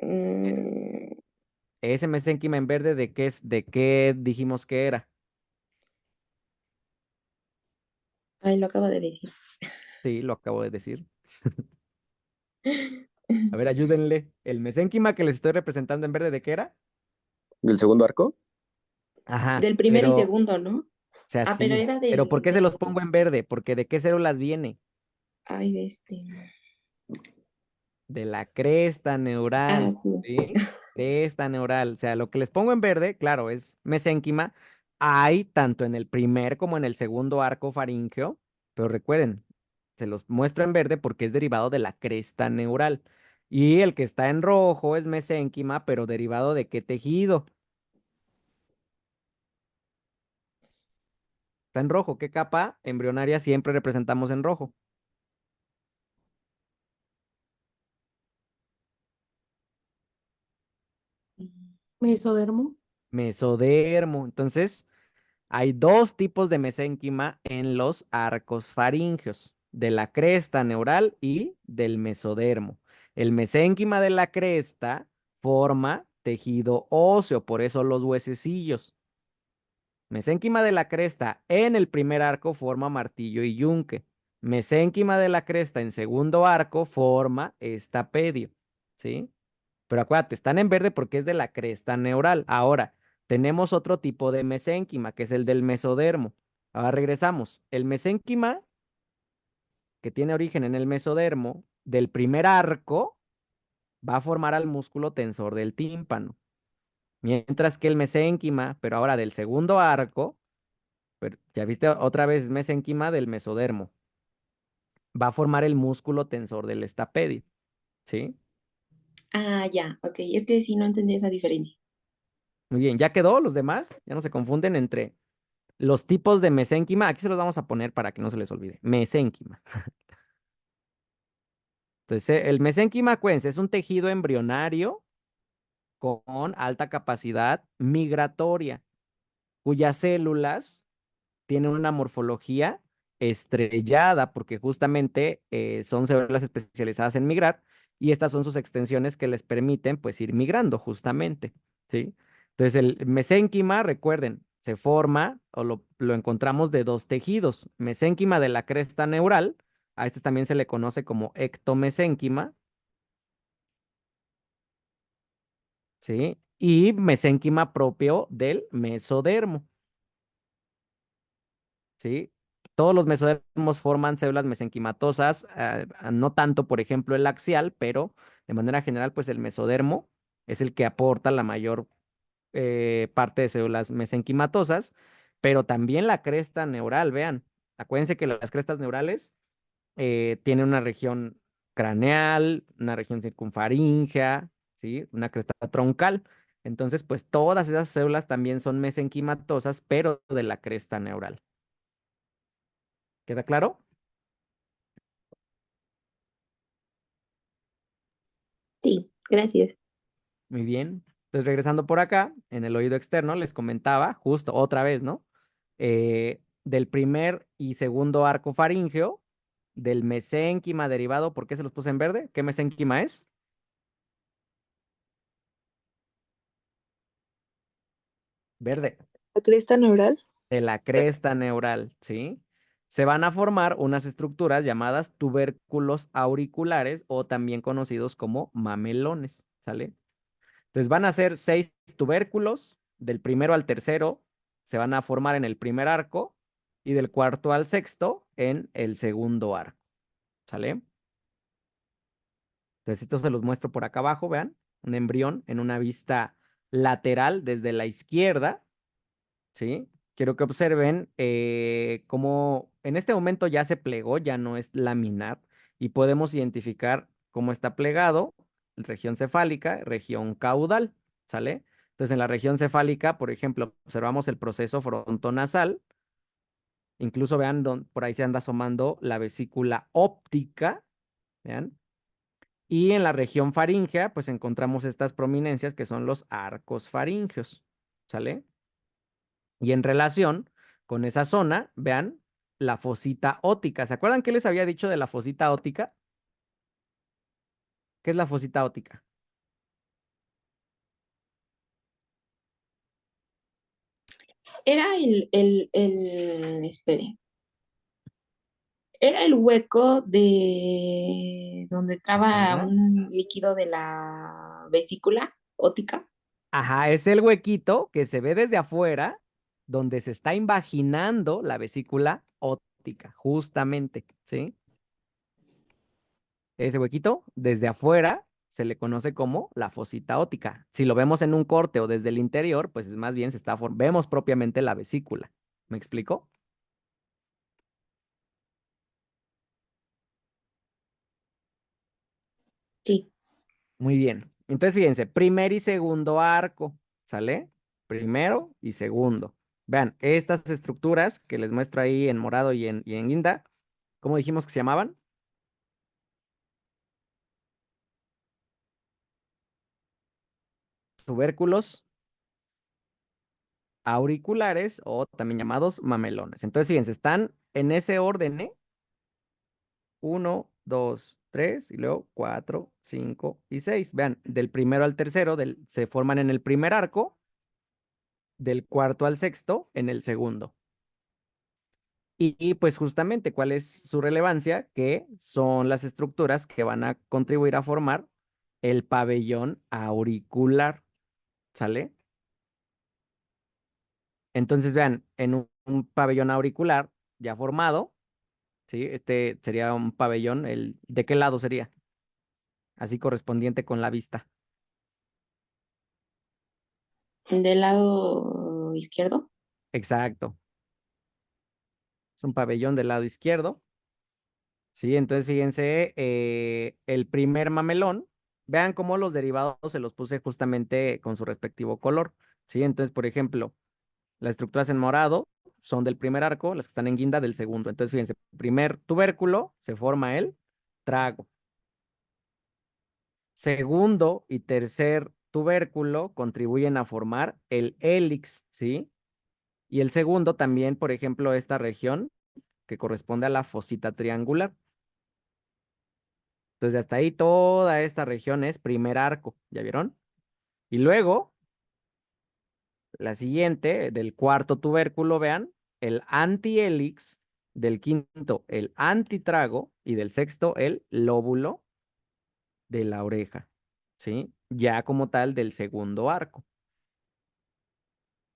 Mm, Ese mesénquima en verde, ¿de qué dijimos que era? Ahí lo acabo de decir. Sí, lo acabo de decir. A ver, ayúdenle. El mesénquima que les estoy representando en verde, ¿de qué era? ¿Del segundo arco? Ajá, Del primero y pero, o segundo, ¿no? sea, Ah, pero sí. era Pero ¿por qué se los pongo en verde? Porque ¿de qué células viene? ay, de De la cresta Ah, neural, sí. ¿sí? Cresta neural. O sea, lo que les pongo en verde, claro, es mesénquima. Hay tanto en el primer como en el segundo arco faríngeo, pero recuerden, se los muestro en verde porque es derivado de la cresta neural. Y el que está en rojo es mesénquima, pero derivado de qué tejido. Está en rojo. ¿Qué capa embrionaria siempre representamos en rojo? Mesodermo. Mesodermo. Entonces, hay dos tipos de mesénquima en los arcos faríngeos, de la cresta neural y del mesodermo. El mesénquima de la cresta forma tejido óseo, por eso los huesecillos. Mesénquima de la cresta en el primer arco forma martillo y yunque. Mesénquima de la cresta en segundo arco forma estapedio, ¿sí? Pero acuérdate, están en verde porque es de la cresta neural. Ahora, tenemos otro tipo de mesénquima, que es el del mesodermo. Ahora regresamos. El mesénquima, que tiene origen en el mesodermo, del primer arco, va a formar al músculo tensor del tímpano. Mientras que el mesénquima, pero ahora del segundo arco, pero ya viste otra vez mesénquima del mesodermo, va a formar el músculo tensor del estapedio. ¿Sí? Ah, ya, ok. Es que sí, no entendí esa diferencia. Muy bien, ¿ya quedó los demás? Ya no se confunden entre los tipos de mesénquima. Aquí se los vamos a poner para que no se les olvide. Mesénquima. Entonces, el mesénquima, acuérdense, es un tejido embrionario con alta capacidad migratoria, cuyas células tienen una morfología estrellada, porque justamente son células especializadas en migrar, y estas son sus extensiones que les permiten, pues, ir migrando, justamente, ¿sí? Entonces, el mesénquima, recuerden, se forma o lo encontramos de dos tejidos. Mesénquima de la cresta neural, a este también se le conoce como ectomesénquima, ¿sí? Y mesénquima propio del mesodermo, ¿sí? Todos los mesodermos forman células mesenquimatosas, no tanto, por ejemplo, el axial, pero de manera general, pues el mesodermo es el que aporta la mayor parte de células mesenquimatosas, pero también la cresta neural, vean, acuérdense que las crestas neurales tienen una región craneal, una región circunfaríngea, ¿sí? Una cresta troncal. Entonces, pues todas esas células también son mesenquimatosas, pero de la cresta neural. ¿Queda claro? Sí, gracias. Muy bien. Entonces, regresando por acá, en el oído externo, les comentaba, justo otra vez, ¿no? Del primer y segundo arco faríngeo, del mesénquima derivado, ¿por qué se los puse en verde? ¿Qué mesénquima es? Verde. La cresta neural. De la cresta neural, ¿sí? Se van a formar unas estructuras llamadas tubérculos auriculares o también conocidos como mamelones, ¿sale? Entonces van a ser 6 tubérculos, del primero al tercero se van a formar en el primer arco y del cuarto al sexto en el segundo arco, ¿sale? Entonces esto se los muestro por acá abajo, vean, un embrión en una vista lateral desde la izquierda, ¿sí? Quiero que observen cómo en este momento ya se plegó, ya no es laminar y podemos identificar cómo está plegado, región cefálica, región caudal, ¿sale? Entonces en la región cefálica, por ejemplo, observamos el proceso frontonasal, incluso vean, por ahí se anda asomando la vesícula óptica, vean. Y en la región faríngea, pues encontramos estas prominencias que son los arcos faríngeos, ¿sale? Y en relación con esa zona, vean la fosita óptica. ¿Se acuerdan qué les había dicho de la fosita óptica? ¿Qué es la fosita óptica? Era espere, era el hueco de donde entraba Ajá. un líquido de la vesícula óptica. Ajá, es el huequito que se ve desde afuera, donde se está invaginando la vesícula óptica, justamente, ¿sí? Ese huequito desde afuera se le conoce como la fosita óptica. Si lo vemos en un corte o desde el interior, pues es más bien vemos propiamente la vesícula. ¿Me explico? Sí, Muy bien. Entonces, fíjense, primer y segundo arco, ¿sale? Primero y segundo. Vean, estas estructuras que les muestro ahí en morado y en guinda, ¿cómo dijimos que se llamaban? Tubérculos auriculares o también llamados mamelones. Entonces, fíjense, están en ese orden, ¿eh? 1, 2, 3 y luego 4, 5 y 6. Vean, del primero al tercero se forman en el primer arco, del cuarto al sexto en el segundo. Y pues justamente, ¿cuál es su relevancia? Que son las estructuras que van a contribuir a formar el pabellón auricular, ¿sale? Entonces, vean, en un pabellón auricular ya formado, ¿sí? Este sería un pabellón, ¿de qué lado sería? Así correspondiente con la vista. del lado izquierdo. Exacto. Es un pabellón del lado izquierdo. Sí, entonces fíjense, el primer mamelón, vean cómo los derivados se los puse justamente con su respectivo color. Sí, entonces, por ejemplo, las estructuras en morado son del primer arco, las que están en guinda del segundo. Entonces, fíjense, primer tubérculo se forma el trago. Segundo y tercer tubérculo contribuyen a formar el hélix, ¿sí? Y el segundo también, por ejemplo, esta región que corresponde a la fosita triangular. Entonces, hasta ahí toda esta región es primer arco, ¿ya vieron? Y luego La siguiente, del cuarto tubérculo, vean, el antihélix, del quinto, el antitrago, y del sexto, el lóbulo de la oreja, ¿sí? Ya como tal del segundo arco.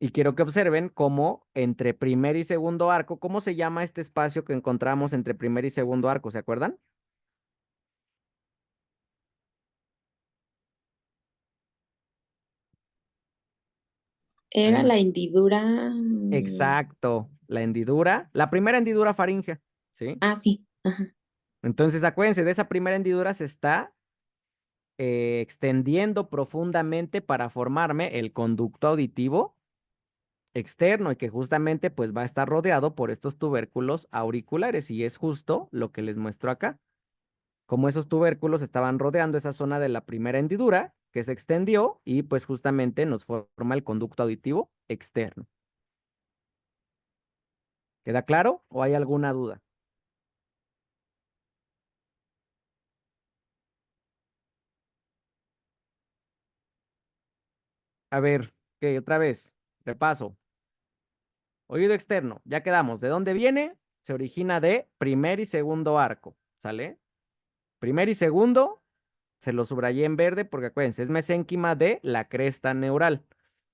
Y quiero que observen cómo entre primer y segundo arco, ¿cómo se llama este espacio que encontramos entre primer y segundo arco? ¿Se acuerdan? Era Ahí. la hendidura. Exacto, la hendidura, la primera hendidura faríngea, ¿sí? Ah, sí. Ajá. Entonces, acuérdense, de esa primera hendidura se está extendiendo profundamente para formarme el conducto auditivo externo y que justamente pues va a estar rodeado por estos tubérculos auriculares y es justo lo que les muestro acá. Como esos tubérculos estaban rodeando esa zona de la primera hendidura que se extendió y pues justamente nos forma el conducto auditivo externo. ¿Queda claro o hay alguna duda? A ver, ¿qué? Otra vez, repaso. Oído externo, ya quedamos. ¿De dónde viene? Se origina de primer y segundo arco, ¿sale? Primer y segundo, se lo subrayé en verde porque acuérdense, es mesénquima de la cresta neural.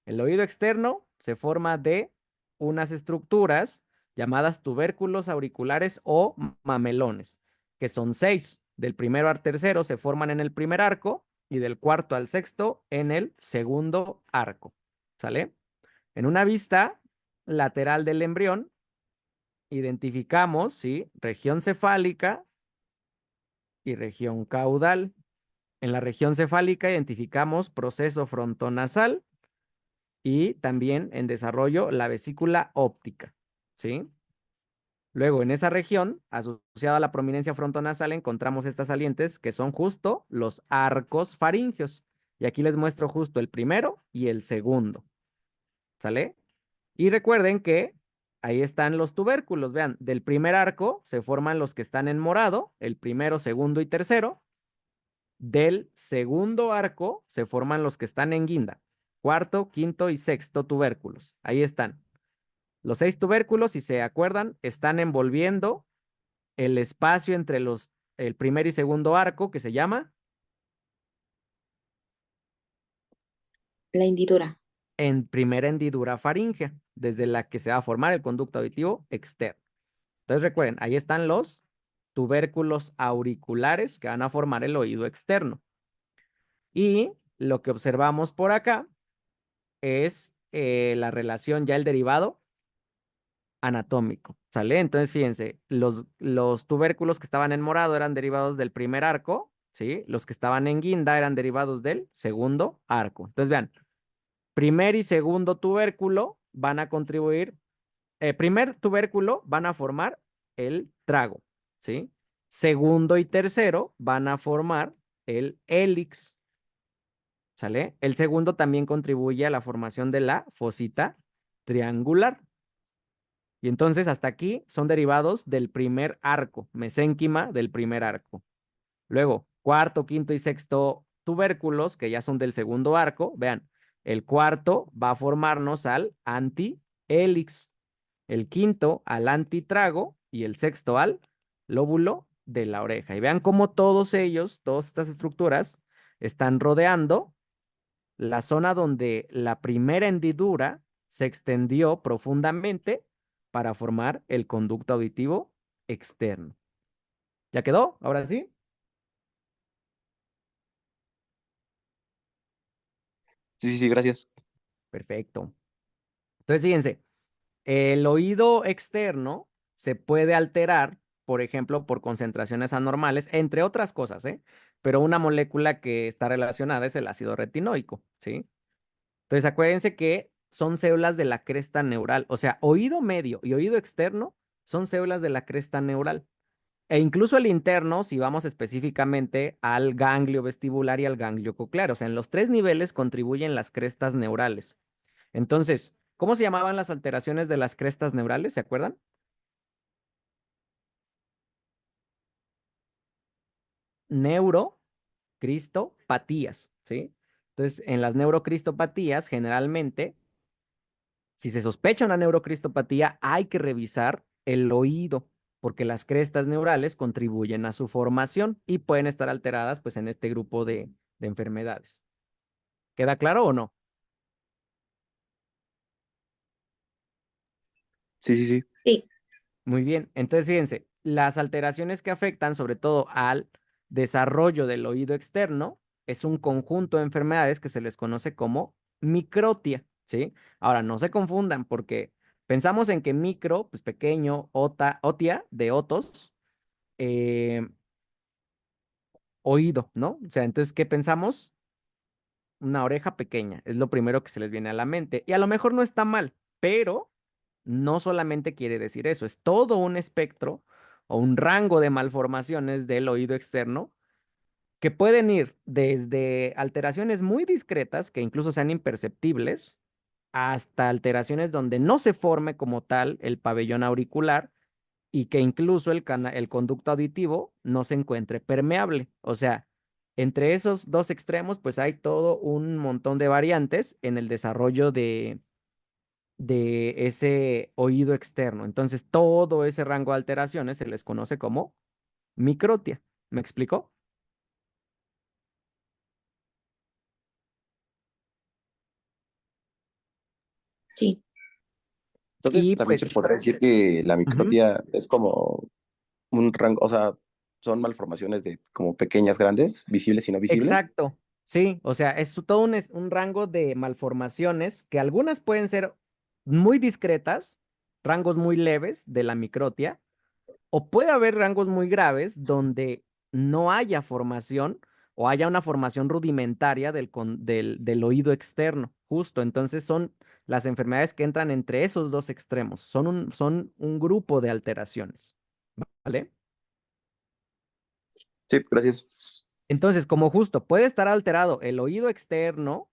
El oído externo se forma de unas estructuras llamadas tubérculos auriculares o mamelones, que son 6. Del primero al tercero se forman en el primer arco y del cuarto al sexto en el segundo arco, ¿sale? En una vista lateral del embrión, identificamos, ¿sí? Región cefálica y región caudal. En la región cefálica identificamos proceso frontonasal y también en desarrollo la vesícula óptica, ¿sí? Luego, en esa región, asociada a la prominencia frontonasal, encontramos estas salientes que son justo los arcos faríngeos. Y aquí les muestro justo el primero y el segundo, ¿sale? Y recuerden que ahí están los tubérculos. Vean, del primer arco se forman los que están en morado, el primero, segundo y tercero. Del segundo arco se forman los que están en guinda, cuarto, quinto y sexto tubérculos. Ahí están. Los 6 tubérculos, si se acuerdan, están envolviendo el espacio entre el primer y segundo arco que se llama La hendidura. en primera hendidura faríngea, desde la que se va a formar el conducto auditivo externo. Entonces recuerden, ahí están los tubérculos auriculares que van a formar el oído externo. Y lo que observamos por acá es la relación, ya el derivado anatómico, ¿sale? Entonces, fíjense, los tubérculos que estaban en morado eran derivados del primer arco, ¿sí? Los que estaban en guinda eran derivados del segundo arco. Entonces, vean, primer y segundo tubérculo van a contribuir, primer tubérculo van a formar el trago, ¿sí? Segundo y tercero van a formar el hélix, ¿sale? El segundo también contribuye a la formación de la fosita triangular. Y entonces hasta aquí son derivados del primer arco, mesénquima del primer arco. Luego, cuarto, quinto y sexto tubérculos, que ya son del segundo arco. Vean, el cuarto va a formarnos al antihélix, el quinto al antitrago y el sexto al lóbulo de la oreja. Y vean cómo todos ellos, todas estas estructuras, están rodeando la zona donde la primera hendidura se extendió profundamente para formar el conducto auditivo externo. ¿Ya quedó? Ahora sí. Sí, sí, sí, gracias. Perfecto. Entonces, fíjense, el oído externo se puede alterar, por ejemplo, por concentraciones anormales, entre otras cosas, ¿eh? Pero una molécula que está relacionada es el ácido retinoico, ¿sí? Entonces, acuérdense que son células de la cresta neural, o sea, oído medio y oído externo son células de la cresta neural. E incluso el interno, si vamos específicamente al ganglio vestibular y al ganglio coclear, o sea, en los 3 niveles contribuyen las crestas neurales. Entonces, ¿cómo se llamaban las alteraciones de las crestas neurales? ¿Se acuerdan? Neurocristopatías, ¿sí? Entonces, en las neurocristopatías, generalmente Si se sospecha una neurocristopatía, hay que revisar el oído, porque las crestas neurales contribuyen a su formación y pueden estar alteradas pues, en este grupo de enfermedades. ¿Queda claro o no? Sí, sí, sí. Sí, Muy bien. Entonces, fíjense, las alteraciones que afectan sobre todo al desarrollo del oído externo es un conjunto de enfermedades que se les conoce como microtia, ¿sí? Ahora, no se confundan porque pensamos en que micro, pues pequeño, otia, de otos, eh, oído, ¿no? O sea, entonces, ¿qué pensamos? Una oreja pequeña, es lo primero que se les viene a la mente. Y a lo mejor no está mal, pero no solamente quiere decir eso, es todo un espectro o un rango de malformaciones del oído externo que pueden ir desde alteraciones muy discretas, que incluso sean imperceptibles, hasta alteraciones donde no se forme como tal el pabellón auricular y que incluso el conducto auditivo no se encuentre permeable. O sea, entre esos dos extremos, pues hay todo un montón de variantes en el desarrollo de ese oído externo. Entonces, todo ese rango de alteraciones se les conoce como microtia. ¿Me explicó? sí. Entonces, Y también se pues, podrá decir que la ujú, microtia es como un rango, o sea, son malformaciones de como pequeñas, grandes, visibles y no visibles. exacto. Sí, o sea, es todo un rango de malformaciones que algunas pueden ser muy discretas, rangos muy leves de la microtia. O puede haber rangos muy graves donde no haya formación o haya una formación rudimentaria del oído externo, justo. Entonces son las enfermedades que entran entre esos dos extremos. Son un grupo de alteraciones, ¿vale? Sí, gracias. Entonces, como justo puede estar alterado el oído externo,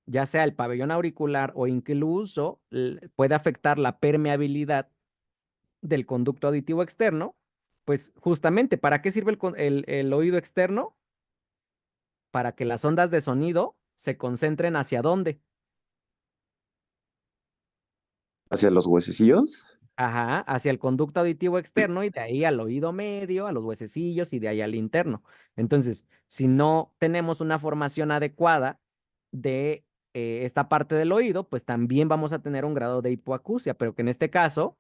ya sea el pabellón auricular o incluso puede afectar la permeabilidad del conducto auditivo externo, pues justamente, ¿para qué sirve el oído externo? Para que las ondas de sonido se concentren hacia dónde. Hacia los huesecillos. Ajá, hacia el conducto auditivo externo y de ahí al oído medio, a los huesecillos y de ahí al interno. Entonces, si no tenemos una formación adecuada de esta parte del oído, pues también vamos a tener un grado de hipoacusia, pero que en este caso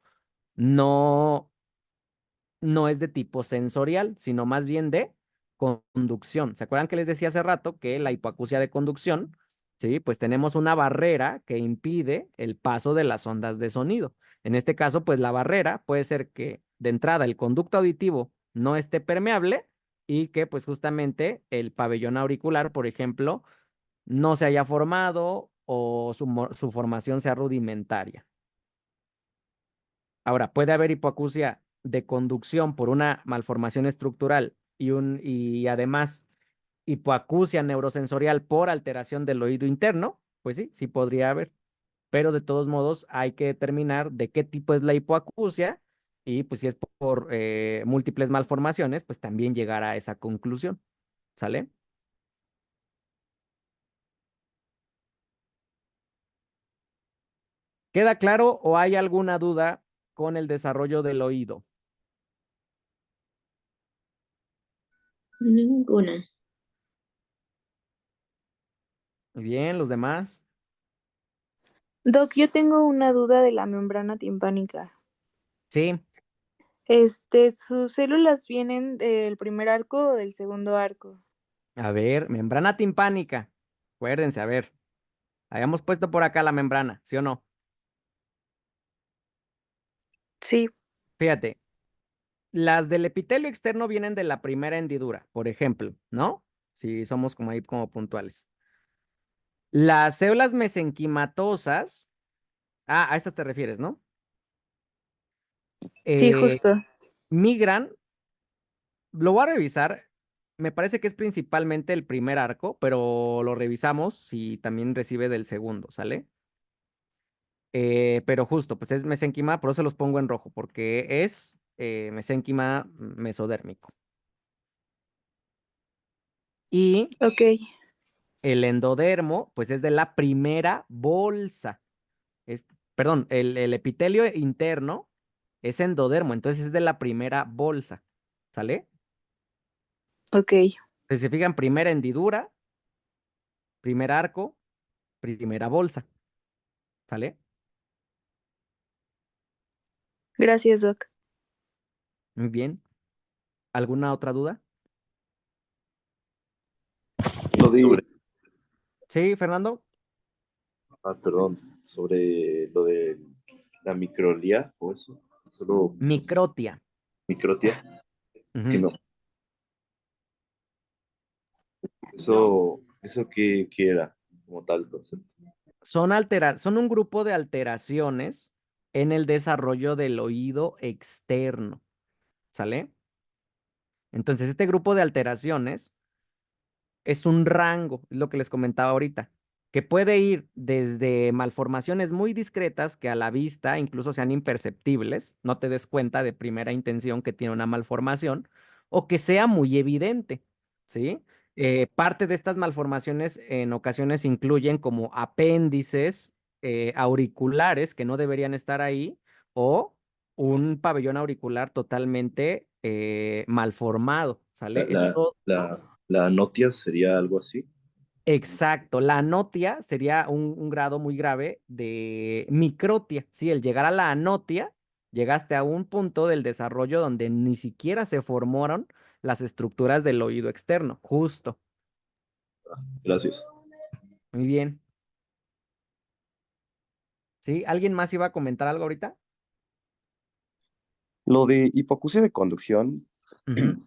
no, no es de tipo sensorial, sino más bien de conducción. ¿Se acuerdan que les decía hace rato que la hipoacusia de conducción, sí, pues tenemos una barrera que impide el paso de las ondas de sonido? En este caso, pues la barrera puede ser que de entrada el conducto auditivo no esté permeable y que pues justamente el pabellón auricular, por ejemplo, no se haya formado o su formación sea rudimentaria. Ahora, puede haber hipoacusia de conducción por una malformación estructural y además hipoacusia neurosensorial por alteración del oído interno. Pues sí, sí podría haber, pero de todos modos hay que determinar de qué tipo es la hipoacusia y pues si es por múltiples malformaciones, pues también llegar a esa conclusión. ¿Sale? ¿Queda claro o hay alguna duda con el desarrollo del oído? Ninguna. Muy bien, los demás. Doc, yo tengo una duda de la membrana timpánica. Sí, ¿Sus células vienen del primer arco o del segundo arco? a ver, membrana timpánica. Acuérdense, a ver. Habíamos puesto por acá la membrana, ¿sí o no? Sí, Fíjate, las del epitelio externo vienen de la primera hendidura, por ejemplo, ¿no? Si somos como ahí como puntuales. Las células mesenquimatosas, a estas te refieres, ¿no? sí, Eh, justo. migran, lo voy a revisar, me parece que es principalmente el primer arco, pero lo revisamos si también recibe del segundo, ¿sale? Pero justo, pues es mesénquima, por eso los pongo en rojo, porque es mesénquima mesodérmico. Y Ok, el endodermo, pues es de la primera bolsa. Es perdón, el epitelio interno es endodermo, entonces es de la primera bolsa, ¿sale? Ok, Si se fijan, primera hendidura, primer arco, primera bolsa, ¿sale? gracias, Doc. Muy bien. ¿Alguna otra duda? Lo de, Sobre, Sí, Fernando. perdón, sobre lo de la microlía o eso, solo Microtia. microtia, es que Ujú. no, eso qué era como tal concepto. Son un grupo de alteraciones en el desarrollo del oído externo, ¿sale? Entonces, este grupo de alteraciones es un rango, es lo que les comentaba ahorita, que puede ir desde malformaciones muy discretas que a la vista incluso sean imperceptibles, no te des cuenta de primera intención que tiene una malformación, o que sea muy evidente, ¿sí? Parte de estas malformaciones en ocasiones incluyen como apéndices auriculares que no deberían estar ahí, o un pabellón auricular totalmente malformado, La, ¿sale? la, Esto la anotia sería algo así. exacto, la anotia sería un grado muy grave de microtia. Sí, el llegar a la anotia, llegaste a un punto del desarrollo donde ni siquiera se formaron las estructuras del oído externo. Justo. Gracias. Muy bien. ¿Sí? ¿Alguien más iba a comentar algo ahorita? lo de hipoacusia de conducción, Ujú.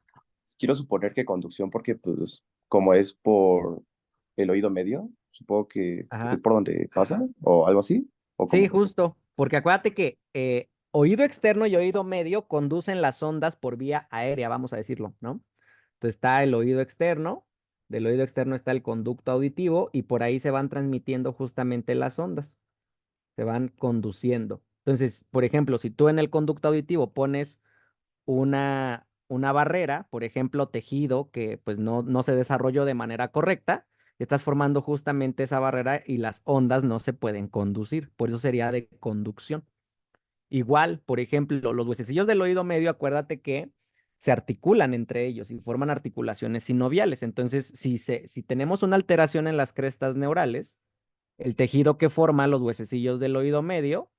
quiero suponer que conducción, porque pues como es por el oído medio, supongo que es Ajá. por donde pasa, o algo así, o Sí, como. justo. Porque acuérdate que oído externo y oído medio conducen las ondas por vía aérea, vamos a decirlo, ¿no? Entonces está el oído externo, del oído externo está el conducto auditivo y por ahí se van transmitiendo justamente las ondas, se van conduciendo. Entonces, por ejemplo, si tú en el conducto auditivo pones una barrera, por ejemplo, tejido que pues no se desarrolló de manera correcta, estás formando justamente esa barrera y las ondas no se pueden conducir, por eso sería de conducción. Igual, por ejemplo, los huesecillos del oído medio, acuérdate que se articulan entre ellos y forman articulaciones sinoviales. Entonces, si tenemos una alteración en las crestas neurales, el tejido que forma los huesecillos del oído medio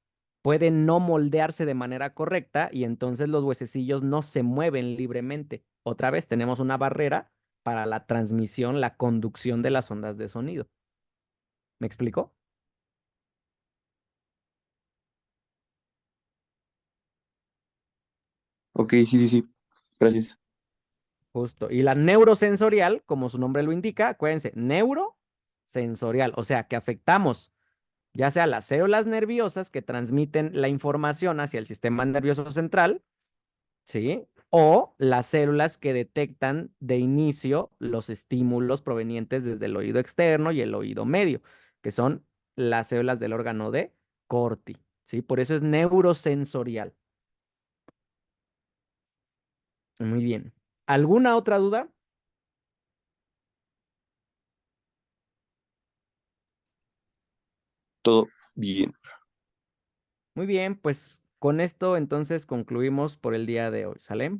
puede no moldearse de manera correcta y entonces los huesecillos no se mueven libremente. Otra vez tenemos una barrera para la transmisión, la conducción de las ondas de sonido. ¿Me explico? Ok, sí, sí, sí, gracias. Justo. Y la neurosensorial, como su nombre lo indica, acuérdense, neurosensorial, o sea, que afectamos ya sea las células nerviosas que transmiten la información hacia el sistema nervioso central, ¿sí? O las células que detectan de inicio los estímulos provenientes desde el oído externo y el oído medio, que son las células del órgano de Corti, ¿sí? Por eso es neurosensorial. Muy bien. ¿Alguna otra duda? Todo bien. Muy bien, pues con esto entonces concluimos por el día de hoy, ¿sale?